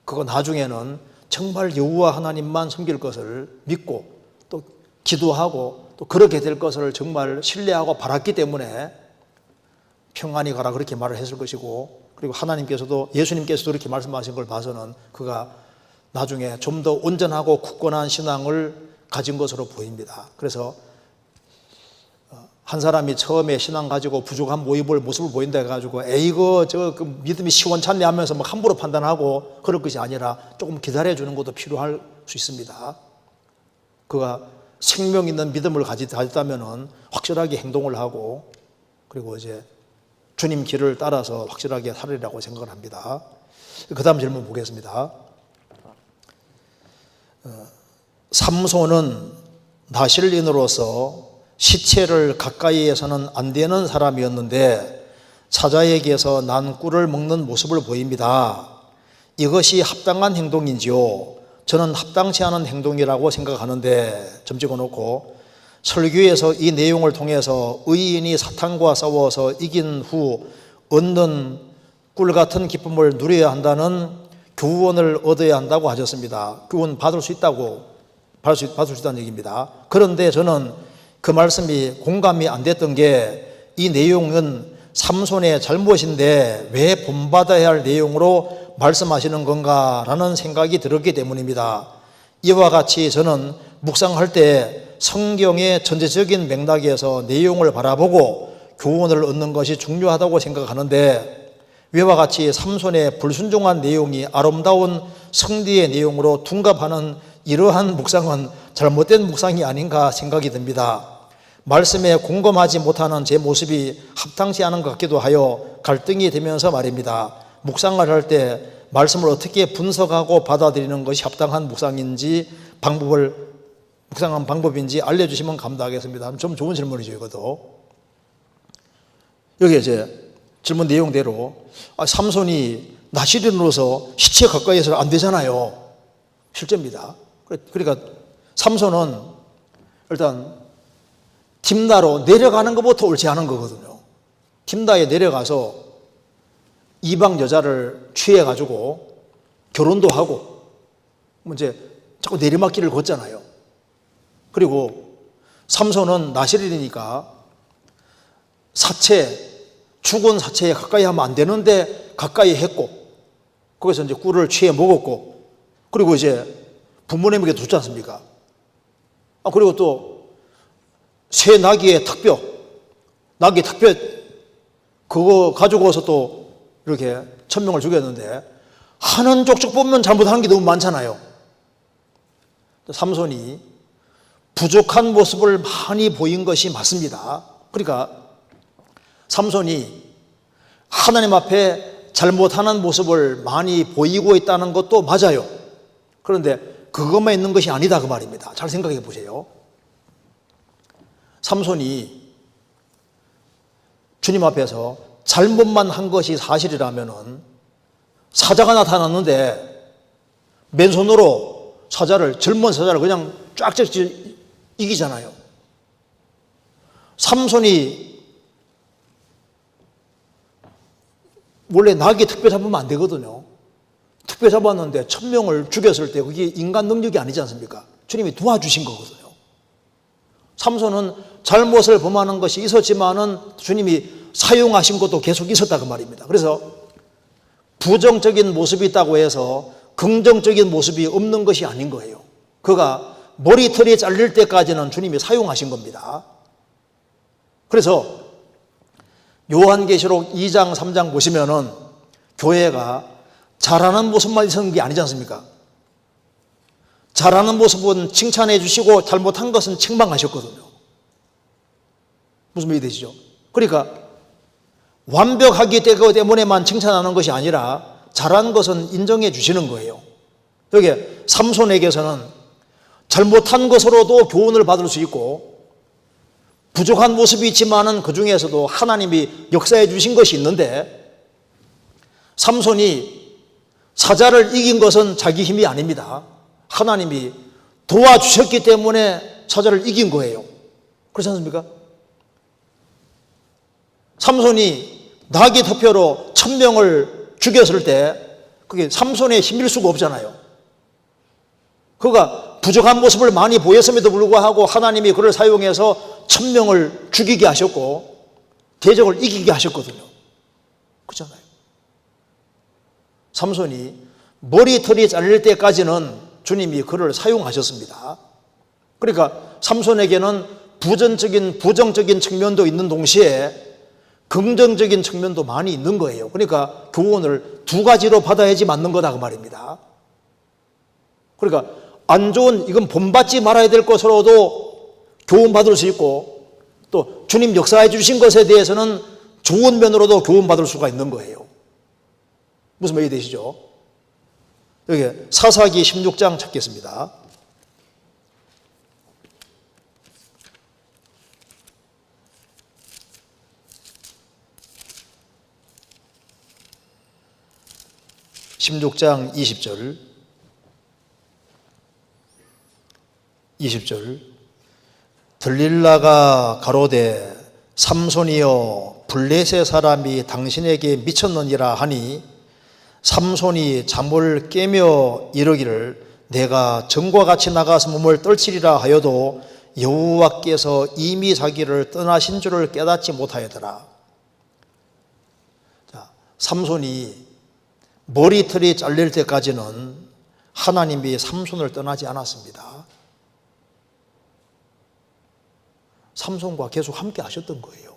그거 나중에는 정말 여호와 하나님만 섬길 것을 믿고 또 기도하고 또 그렇게 될 것을 정말 신뢰하고 바랐기 때문에 평안히 가라 그렇게 말을 했을 것이고 그리고 하나님께서도 예수님께서도 이렇게 말씀하신 걸 봐서는 그가 나중에 좀 더 온전하고 굳건한 신앙을 가진 것으로 보입니다. 그래서 한 사람이 처음에 신앙 가지고 부족한 모습을 보인다 해가지고 에이거 그 믿음이 시원찮네 하면서 막 함부로 판단하고 그럴 것이 아니라 조금 기다려주는 것도 필요할 수 있습니다. 그가 생명 있는 믿음을 가졌다면은 확실하게 행동을 하고 그리고 이제 주님 길을 따라서 확실하게 살으리라고 생각을 합니다. 그 다음 질문 보겠습니다. 삼손은 나실인으로서 시체를 가까이에서는 안 되는 사람이었는데 사자에게서 난 꿀을 먹는 모습을 보입니다. 이것이 합당한 행동인지요? 저는 합당치 않은 행동이라고 생각하는데 점 찍어놓고 설교에서 이 내용을 통해서 의인이 사탄과 싸워서 이긴 후 얻는 꿀 같은 기쁨을 누려야 한다는 교훈을 얻어야 한다고 하셨습니다. 교훈 받을 수 있다는 얘기입니다. 그런데 저는 그 말씀이 공감이 안 됐던 게 이 내용은 삼손의 잘못인데 왜 본받아야 할 내용으로 말씀하시는 건가라는 생각이 들었기 때문입니다. 이와 같이 저는 묵상할 때 성경의 전체적인 맥락에서 내용을 바라보고 교훈을 얻는 것이 중요하다고 생각하는데, 위와 같이 삼손의 불순종한 내용이 아름다운 성리의 내용으로 둔갑하는 이러한 묵상은 잘못된 묵상이 아닌가 생각이 듭니다. 말씀에 공감하지 못하는 제 모습이 합당치 않은 것 같기도 하여 갈등이 되면서 말입니다. 묵상을 할 때 말씀을 어떻게 분석하고 받아들이는 것이 합당한 묵상인지 묵상한 방법인지 알려주시면 감사하겠습니다. 좀 좋은 질문이죠, 이것도. 여기 이제 질문 내용대로 삼손이 나시린으로서 시체 가까이에서 안 되잖아요. 실제입니다. 그러니까 삼손은 일단 딥나로 내려가는 것부터 옳지 않은 거거든요. 딥나에 내려가서 이방 여자를 취해가지고 결혼도 하고 이제 자꾸 내리막길을 걷잖아요. 그리고 삼손은 나시린이니까 죽은 사체에 가까이 하면 안 되는데 가까이 했고, 거기서 이제 꿀을 취해 먹었고, 그리고 이제 부모님에게 줬지 않습니까? 그리고 또 새 나귀의 턱뼈 그거 가지고서 또 이렇게 천명을 죽였는데, 하는 족족 보면 잘못하는 게 너무 많잖아요. 삼손이 부족한 모습을 많이 보인 것이 맞습니다. 그러니까 삼손이 하나님 앞에 잘못하는 모습을 많이 보이고 있다는 것도 맞아요. 그런데 그것만 있는 것이 아니다, 그 말입니다. 잘 생각해 보세요. 삼손이 주님 앞에서 잘못만 한 것이 사실이라면은 사자가 나타났는데 맨손으로 젊은 사자를 그냥 쫙쫙 이기잖아요. 삼손이 원래 나귀 특별 잡으면 안 되거든요. 특별 잡았는데 1000명을 죽였을 때 그게 인간 능력이 아니지 않습니까? 주님이 도와주신 거거든요. 삼손은 잘못을 범하는 것이 있었지만은 주님이 사용하신 것도 계속 있었다, 그 말입니다. 그래서 부정적인 모습이 있다고 해서 긍정적인 모습이 없는 것이 아닌 거예요. 그가 머리털이 잘릴 때까지는 주님이 사용하신 겁니다. 그래서 요한계시록 2장 3장 보시면은 교회가 잘하는 모습만 있었는 게 아니지 않습니까? 잘하는 모습은 칭찬해 주시고 잘못한 것은 책망하셨거든요. 무슨 말이 되시죠? 그러니까 완벽하기 때문에만 칭찬하는 것이 아니라 잘한 것은 인정해 주시는 거예요. 여기 삼손에게서는 잘못한 것으로도 교훈을 받을 수 있고 부족한 모습이 있지만은 그 중에서도 하나님이 역사해 주신 것이 있는데, 삼손이 사자를 이긴 것은 자기 힘이 아닙니다. 하나님이 도와주셨기 때문에 사자를 이긴 거예요. 그렇지 않습니까? 삼손이 나귀 턱뼈로 1000명을 죽였을 때 그게 삼손의 힘일 수가 없잖아요. 그가 부족한 모습을 많이 보였음에도 불구하고 하나님이 그를 사용해서 1000명을 죽이게 하셨고 대적을 이기게 하셨거든요. 그렇잖아요. 삼손이 머리털이 잘릴 때까지는 주님이 그를 사용하셨습니다. 그러니까 삼손에게는 부정적인 측면도 있는 동시에 긍정적인 측면도 많이 있는 거예요. 그러니까 교훈을 두 가지로 받아야지 맞는 거다, 그 말입니다. 그러니까 안 좋은, 이건 본받지 말아야 될 것으로도 교훈받을 수 있고, 또 주님 역사해 주신 것에 대해서는 좋은 면으로도 교훈받을 수가 있는 거예요. 무슨 말이 되시죠? 여기 사사기 16장 찾겠습니다. (16장) 20절 들릴라가 가로되 삼손이여 블레셋 사람이 당신에게 미쳤느니라 하니, 삼손이 잠을 깨며 이르기를 내가 전과 같이 나가서 몸을 떨치리라 하여도 여호와께서 이미 자기를 떠나신 줄을 깨닫지 못하였더라. 자, 삼손이 머리털이 잘릴 때까지는 하나님이 삼손을 떠나지 않았습니다. 삼손과 계속 함께 하셨던 거예요.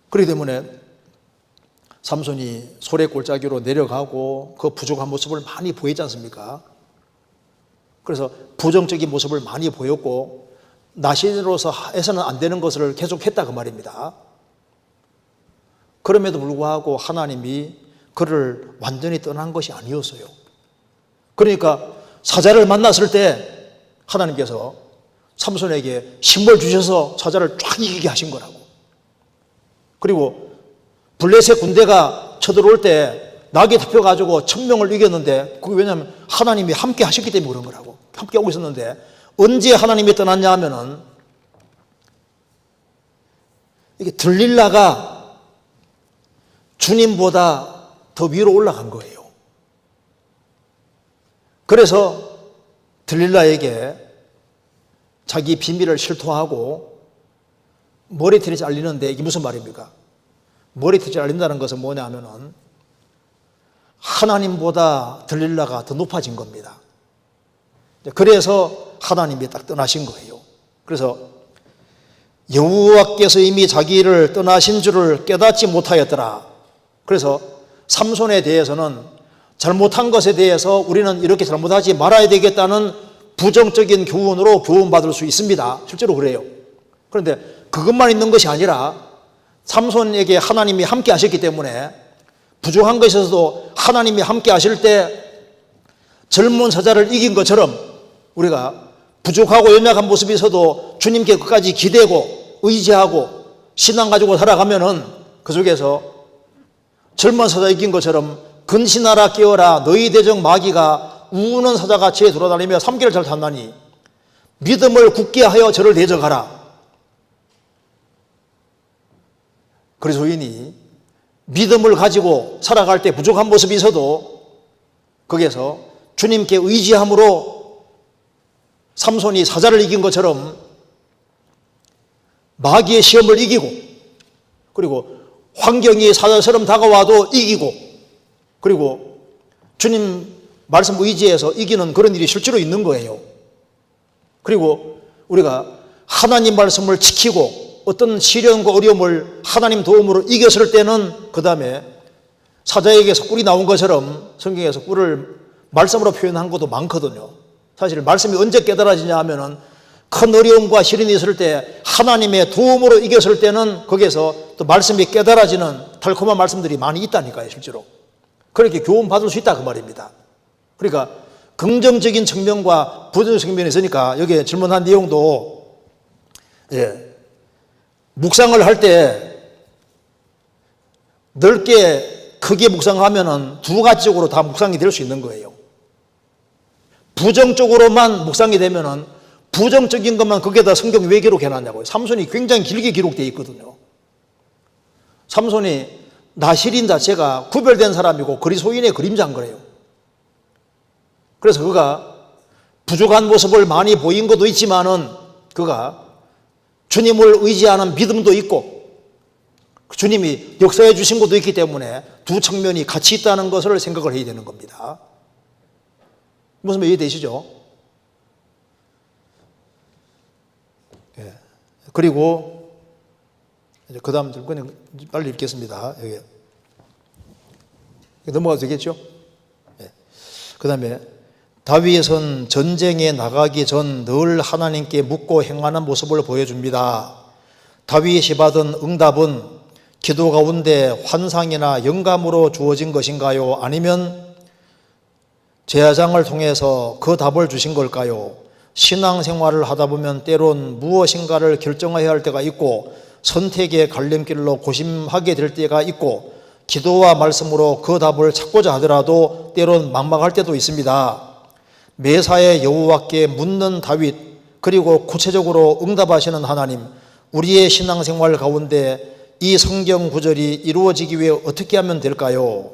그렇기 때문에 삼손이 소래 골짜기로 내려가고 그 부족한 모습을 많이 보였지 않습니까? 그래서 부정적인 모습을 많이 보였고 나신으로서 해서는 안 되는 것을 계속했다 그 말입니다. 그럼에도 불구하고 하나님이 그를 완전히 떠난 것이 아니었어요. 그러니까 사자를 만났을 때 하나님께서 삼손에게 힘을 주셔서 사자를 쫙 이기게 하신 거라고. 그리고 블레셋 군대가 쳐들어올 때 낙이 덮여가지고 1000명을 이겼는데 그게 왜냐하면 하나님이 함께 하셨기 때문에 그런 거라고. 함께 하고 있었는데 언제 하나님이 떠났냐 하면은 이게 들릴라가 주님보다 더 위로 올라간 거예요. 그래서 들릴라에게 자기 비밀을 실토하고 머리털이 잘리는데 이게 무슨 말입니까? 머리털이 잘린다는 것은 뭐냐 하면은 하나님보다 들릴라가 더 높아진 겁니다. 그래서 하나님이 딱 떠나신 거예요. 그래서 여호와께서 이미 자기를 떠나신 줄을 깨닫지 못하였더라. 그래서 삼손에 대해서는 잘못한 것에 대해서 우리는 이렇게 잘못하지 말아야 되겠다는 부정적인 교훈으로 교훈받을 수 있습니다. 실제로 그래요. 그런데 그것만 있는 것이 아니라 삼손에게 하나님이 함께 하셨기 때문에 부족한 것에서도 하나님이 함께 하실 때 젊은 사자를 이긴 것처럼 우리가 부족하고 연약한 모습이 있어도 주님께 끝까지 기대고 의지하고 신앙 가지고 살아가면은 그 속에서 젊은 사자 이긴 것처럼 근신하라 깨어라 너희 대적 마귀가 우는 사자같이 돌아다니며 삼기를 잘 탄다니 믿음을 굳게 하여 저를 대적하라. 그리스도인이 믿음을 가지고 살아갈 때 부족한 모습이 있어도 거기에서 주님께 의지함으로 삼손이 사자를 이긴 것처럼 마귀의 시험을 이기고 그리고 환경이 사자처럼 다가와도 이기고 그리고 주님 말씀 의지해서 이기는 그런 일이 실제로 있는 거예요. 그리고 우리가 하나님 말씀을 지키고 어떤 시련과 어려움을 하나님 도움으로 이겼을 때는 그 다음에 사자에게서 꿀이 나온 것처럼 성경에서 꿀을 말씀으로 표현한 것도 많거든요. 사실 말씀이 언제 깨달아지냐 하면은 큰 어려움과 시련이 있을 때 하나님의 도움으로 이겼을 때는 거기에서 또 말씀이 깨달아지는 달콤한 말씀들이 많이 있다니까요. 실제로 그렇게 교훈받을 수 있다 그 말입니다. 그러니까 긍정적인 측면과 부정적인 측면이 있으니까 여기에 질문한 내용도 묵상을 할 때 넓게 크게 묵상하면은 두 가지적으로 다 묵상이 될 수 있는 거예요. 부정적으로만 묵상이 되면은 부정적인 것만 거기에다 성경이 왜 기록해놨냐고요. 삼손이 굉장히 길게 기록되어 있거든요. 삼손이 나실인 자체가 구별된 사람이고 그리스도인의 그림자인 거예요. 그래서 그가 부족한 모습을 많이 보인 것도 있지만은 그가 주님을 의지하는 믿음도 있고 주님이 역사해 주신 것도 있기 때문에 두 측면이 같이 있다는 것을 생각을 해야 되는 겁니다. 무슨 말 이해되시죠? 그리고 그 다음 줄 그냥 빨리 읽겠습니다. 여기 넘어가도 되겠죠? 그 다음에 다윗은 전쟁에 나가기 전 늘 하나님께 묻고 행하는 모습을 보여줍니다. 다윗이 받은 응답은 기도 가운데 환상이나 영감으로 주어진 것인가요? 아니면 제사장을 통해서 그 답을 주신 걸까요? 신앙생활을 하다 보면 때론 무엇인가를 결정해야 할 때가 있고 선택의 갈림길로 고심하게 될 때가 있고 기도와 말씀으로 그 답을 찾고자 하더라도 때론 막막할 때도 있습니다. 매사에 여호와께 묻는 다윗 그리고 구체적으로 응답하시는 하나님, 우리의 신앙생활 가운데 이 성경 구절이 이루어지기 위해 어떻게 하면 될까요?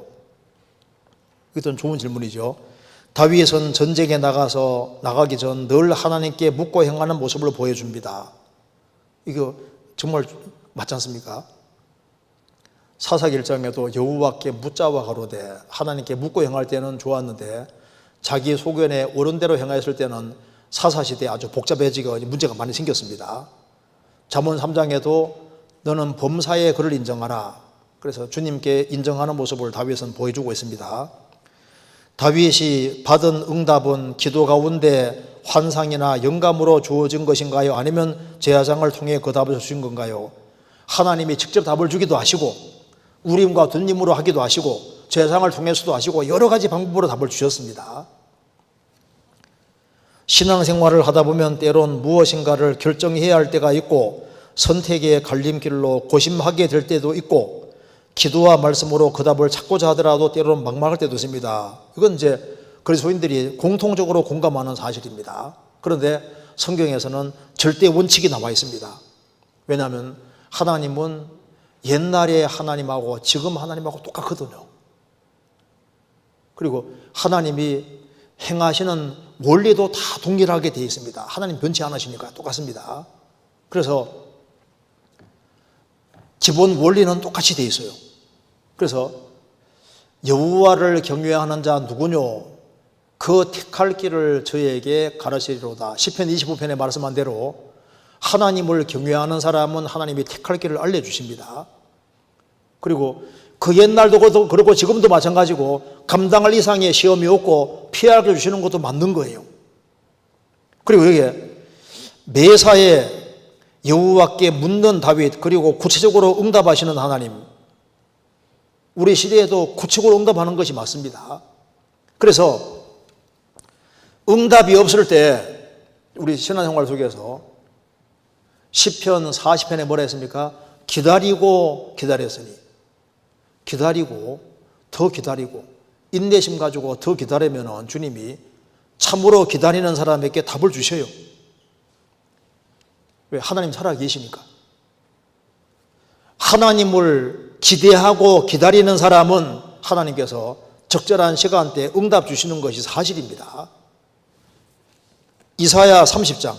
이것도 좋은 질문이죠. 다윗은 전쟁에 나가기 전 늘 하나님께 묻고 행하는 모습을 보여줍니다. 이거 정말 맞지 않습니까? 사사기 1장에도 여호와께 묻자와 가로되 하나님께 묻고 행할 때는 좋았는데 자기 소견에 옳은 대로 행하였을 때는 사사시대에 아주 복잡해지고 문제가 많이 생겼습니다. 잠언 3장에도 너는 범사에 그를 인정하라. 그래서 주님께 인정하는 모습을 다윗은 보여주고 있습니다. 다윗이 받은 응답은 기도 가운데 환상이나 영감으로 주어진 것인가요? 아니면 제사장을 통해 그 답을 주신 건가요? 하나님이 직접 답을 주기도 하시고 우림과 둔림으로 하기도 하시고 제사장을 통해서도 하시고 여러 가지 방법으로 답을 주셨습니다. 신앙생활을 하다 보면 때론 무엇인가를 결정해야 할 때가 있고 선택의 갈림길로 고심하게 될 때도 있고 기도와 말씀으로 그 답을 찾고자 하더라도 때로는 막막할 때도 있습니다. 이건 이제 그리스도인들이 공통적으로 공감하는 사실입니다. 그런데 성경에서는 절대 원칙이 나와 있습니다. 왜냐하면 하나님은 옛날의 하나님하고 지금 하나님하고 똑같거든요. 그리고 하나님이 행하시는 원리도 다 동일하게 되어 있습니다. 하나님 변치 않으시니까 똑같습니다. 그래서 기본 원리는 똑같이 되어 있어요. 그래서 여호와를 경외하는 자 누구뇨? 그 택할 길을 저에게 가르치리로다. 시편 25편에 말씀한 대로 하나님을 경외하는 사람은 하나님이 택할 길을 알려주십니다. 그리고 그 옛날도 그렇고 지금도 마찬가지고 감당할 이상의 시험이 없고 피하게 주시는 것도 맞는 거예요. 그리고 여기에 매사에 여호와께 묻는 다윗, 그리고 구체적으로 응답하시는 하나님, 우리 시대에도 구체적으로 응답하는 것이 맞습니다. 그래서 응답이 없을 때 우리 신앙생활 속에서 시편 40편에 뭐라 했습니까? 기다리고 기다렸으니, 기다리고 더 기다리고 인내심 가지고 더 기다리면 주님이 참으로 기다리는 사람에게 답을 주셔요. 왜? 하나님 살아계시니까. 하나님을 기대하고 기다리는 사람은 하나님께서 적절한 시간대에 응답 주시는 것이 사실입니다. 이사야 30장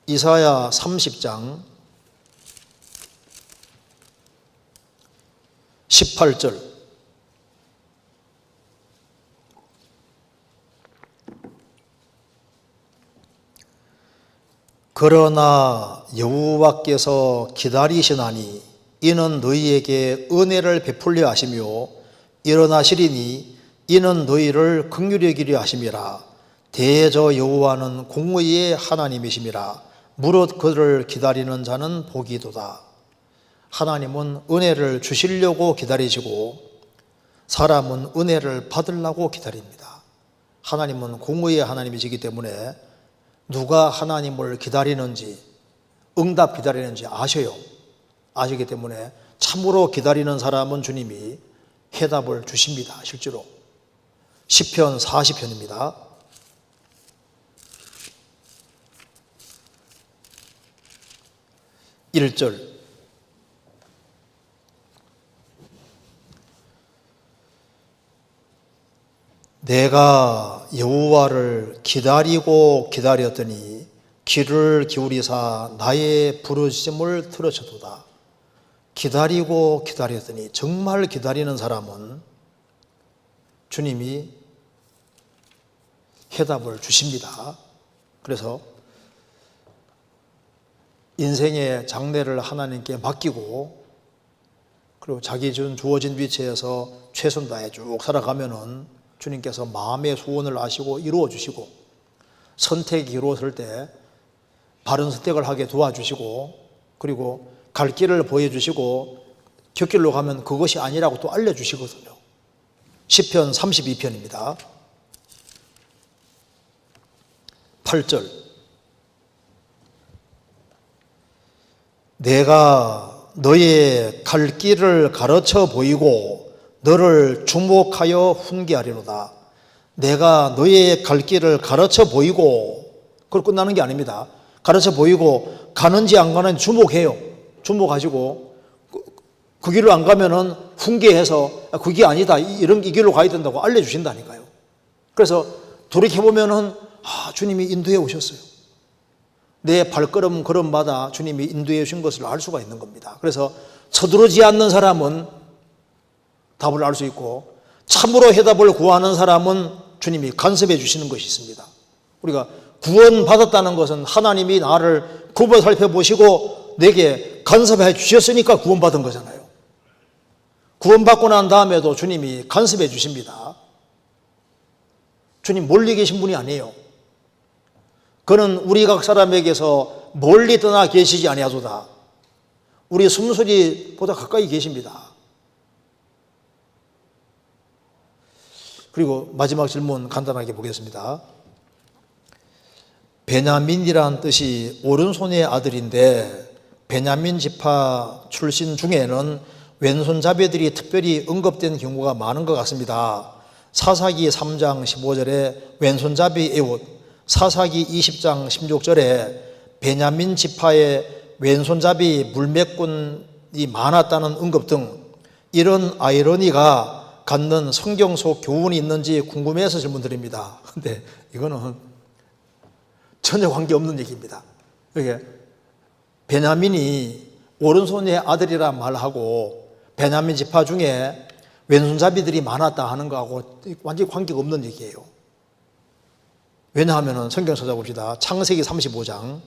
이사야 30장 18절 그러나 여호와께서 기다리시나니 이는 너희에게 은혜를 베풀려 하시며 일어나시리니 이는 너희를 긍휼히 여기려 하심이라. 대저 여호와는 공의의 하나님이심이라. 무릇 그를 기다리는 자는 복이도다. 하나님은 은혜를 주시려고 기다리시고 사람은 은혜를 받으려고 기다립니다. 하나님은 공의의 하나님이시기 때문에 누가 하나님을 기다리는지, 응답 기다리는지 아셔요. 아시기 때문에 참으로 기다리는 사람은 주님이 해답을 주십니다. 실제로 시편 40편입니다. 1절 내가 여호와를 기다리고 기다렸더니 귀를 기울이사 나의 부르짖음을 들으셨도다. 기다리고 기다렸더니, 정말 기다리는 사람은 주님이 해답을 주십니다. 그래서 인생의 장래를 하나님께 맡기고 그리고 자기 주어진 위치에서 최선 다해 쭉 살아가면은 주님께서 마음의 소원을 아시고 이루어 주시고 선택이 이루어질 때 바른 선택을 하게 도와주시고 그리고 갈 길을 보여주시고 곁길로 가면 그것이 아니라고 또 알려주시거든요. 시편 32편입니다. 8절 내가 너의 갈 길을 가르쳐 보이고 너를 주목하여 훈계하리로다. 내가 너의 갈 길을 가르쳐 보이고, 그걸 끝나는 게 아닙니다. 가르쳐 보이고 가는지 안 가는지 주목해요. 주목하시고 그 길로 안 가면은 훈계해서 그게 아니다, 이런 이 길로 가야 된다고 알려주신다니까요. 그래서 돌이켜보면은 주님이 인도해 오셨어요. 내 발걸음 걸음마다 주님이 인도해 주신 것을 알 수가 있는 겁니다. 그래서 서두르지 않는 사람은 답을 알 수 있고 참으로 해답을 구하는 사람은 주님이 간섭해 주시는 것이 있습니다. 우리가 구원받았다는 것은 하나님이 나를 굽어 살펴보시고 내게 간섭해 주셨으니까 구원받은 거잖아요. 구원받고 난 다음에도 주님이 간섭해 주십니다. 주님 멀리 계신 분이 아니에요. 그는 우리 각 사람에게서 멀리 떠나 계시지 아니하도다. 우리 숨소리보다 가까이 계십니다. 그리고 마지막 질문 간단하게 보겠습니다. 베냐민이란 뜻이 오른손의 아들인데 베냐민 지파 출신 중에는 왼손잡이들이 특별히 언급된 경우가 많은 것 같습니다. 사사기 3장 15절에 왼손잡이 에웃, 사사기 20장 16절에 베냐민 지파의 왼손잡이 물매꾼이 많았다는 언급 등 이런 아이러니가 갖는 성경 속 교훈이 있는지 궁금해서 질문드립니다. 근데 이거는 전혀 관계없는 얘기입니다. 이게 베냐민이 오른손의 아들이라 말하고 베냐민 지파 중에 왼손잡이들이 많았다 하는 거하고 완전히 관계가 없는 얘기예요. 왜냐하면 성경 찾아봅시다. 창세기 35장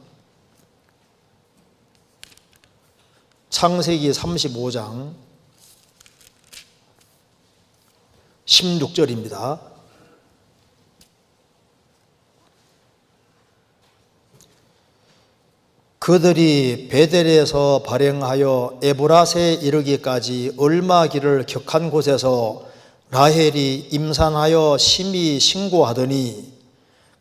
16절입니다. 그들이 베델에서 발행하여 에브라스에 이르기까지 얼마 길을 격한 곳에서 라헬이 임산하여 심히 신고하더니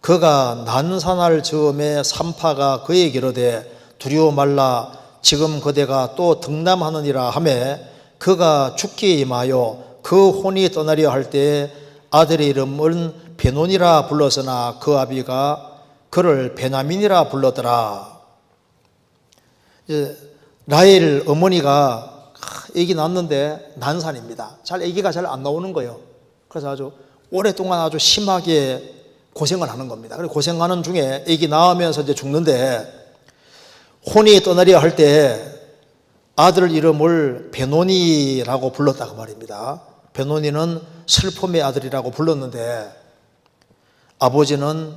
그가 난산할 즈음에 산파가 그에게 이르되 두려워 말라 지금 그대가 또 등남하느니라 하매 그가 죽기에 임하여 그 혼이 떠나려 할 때에 아들의 이름은 베논이라 불렀으나 그 아비가 그를 베냐민이라 불렀더라. 라헬 어머니가 아기 낳았는데 난산입니다. 아기가 잘 안 나오는 거예요. 그래서 아주 오랫동안 아주 심하게 고생을 하는 겁니다. 그리고 고생하는 중에 아기 낳으면서 이제 죽는데 혼이 떠나려 할 때 아들 이름을 베논이라고 불렀다고 말입니다. 베논이는 슬픔의 아들이라고 불렀는데 아버지는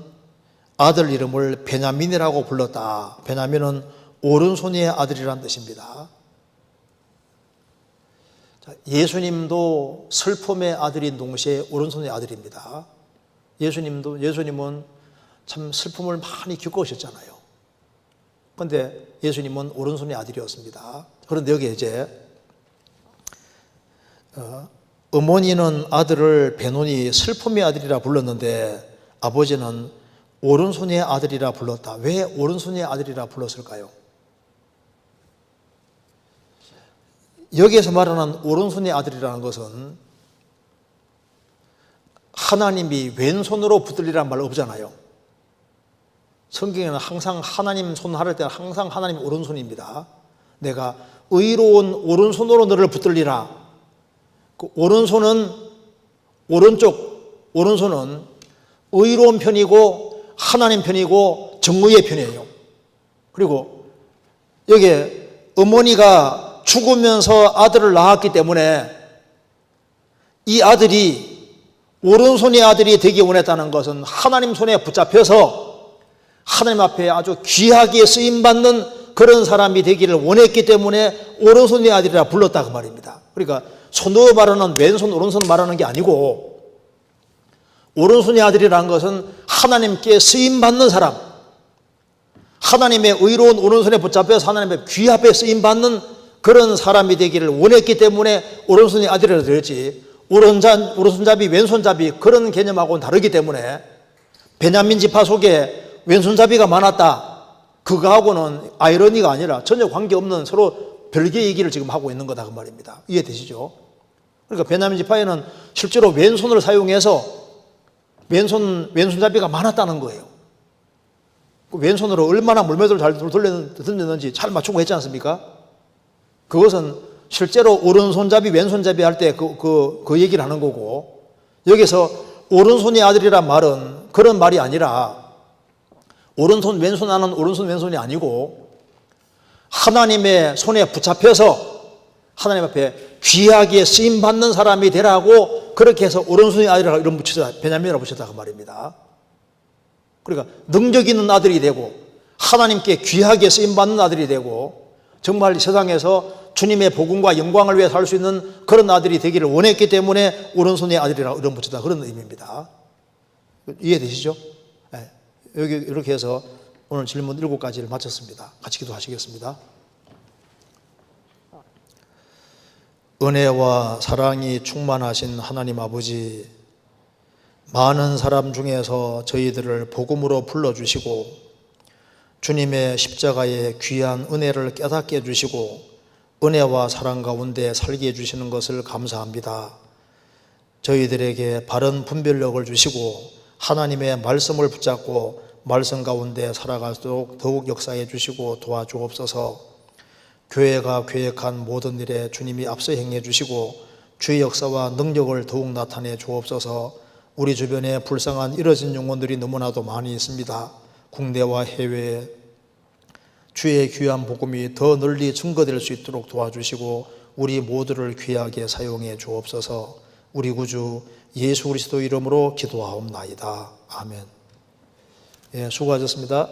아들 이름을 베냐민이라고 불렀다. 베냐민은 오른손의 아들이라는 뜻입니다. 예수님도 슬픔의 아들인 동시에 오른손의 아들입니다. 예수님은 참 슬픔을 많이 겪으셨잖아요. 그런데 예수님은 오른손의 아들이었습니다. 그런데 여기 이제 어머니는 아들을 베논이 슬픔의 아들이라 불렀는데 아버지는 오른손의 아들이라 불렀다. 왜 오른손의 아들이라 불렀을까요? 여기에서 말하는 오른손의 아들이라는 것은 하나님이 왼손으로 붙들리라는 말 없잖아요. 성경에는 항상 하나님 손 하를 때는 항상 하나님 오른손입니다. 내가 의로운 오른손으로 너를 붙들리라. 그 오른손은 오른손은 의로운 편이고 하나님 편이고 정의의 편이에요. 그리고 여기에 어머니가 죽으면서 아들을 낳았기 때문에 이 아들이 오른손의 아들이 되기 원했다는 것은 하나님 손에 붙잡혀서 하나님 앞에 아주 귀하게 쓰임받는 그런 사람이 되기를 원했기 때문에 오른손의 아들이라 불렀다고 말입니다. 그러니까 손으로 말하는 왼손, 오른손 말하는 게 아니고 오른손의 아들이라는 것은 하나님께 쓰임받는 사람, 하나님의 의로운 오른손에 붙잡혀서 하나님 앞에 귀 앞에 쓰임받는 그런 사람이 되기를 원했기 때문에 오른손의 아들이라 되었지, 오른손잡이, 왼손잡이 그런 개념하고는 다르기 때문에 베냐민 지파 속에 왼손잡이가 많았다, 그거하고는 아이러니가 아니라 전혀 관계없는 서로 별개의 얘기를 지금 하고 있는 거다 그 말입니다. 이해되시죠? 그러니까 베냐민 지파에는 실제로 왼손을 사용해서 왼손잡이가 많았다는 거예요. 왼손으로 얼마나 물매도를 잘 돌렸는지 잘 맞추고 했지 않습니까? 그것은 실제로 오른손잡이, 왼손잡이 할 때 그 얘기를 하는 거고, 여기서 오른손의 아들이란 말은 그런 말이 아니라 오른손, 왼손 하는 오른손, 왼손이 아니고 하나님의 손에 붙잡혀서 하나님 앞에 귀하게 쓰임받는 사람이 되라고 그렇게 해서 오른손의 아들이라고 이름 붙이자, 베냐민이라고 붙였다 그 말입니다. 그러니까 능력 있는 아들이 되고 하나님께 귀하게 쓰임받는 아들이 되고 정말 세상에서 주님의 복음과 영광을 위해 살 수 있는 그런 아들이 되기를 원했기 때문에 오른손의 아들이라고 이름 붙였다 그런 의미입니다. 이해되시죠? 네. 여기 이렇게 해서 오늘 질문 7가지를 마쳤습니다. 같이 기도하시겠습니다. 은혜와 사랑이 충만하신 하나님 아버지, 많은 사람 중에서 저희들을 복음으로 불러주시고 주님의 십자가의 귀한 은혜를 깨닫게 해주시고 은혜와 사랑 가운데 살게 해주시는 것을 감사합니다. 저희들에게 바른 분별력을 주시고 하나님의 말씀을 붙잡고 말씀 가운데 살아가도록 더욱 역사해 주시고 도와주옵소서. 교회가 계획한 모든 일에 주님이 앞서 행해 주시고 주의 역사와 능력을 더욱 나타내 주옵소서. 우리 주변에 불쌍한 이뤄진 영혼들이 너무나도 많이 있습니다. 국내와 해외에 주의 귀한 복음이 더 널리 증거될 수 있도록 도와주시고 우리 모두를 귀하게 사용해 주옵소서. 우리 구주 예수 그리스도 이름으로 기도하옵나이다. 아멘. 예, 수고하셨습니다.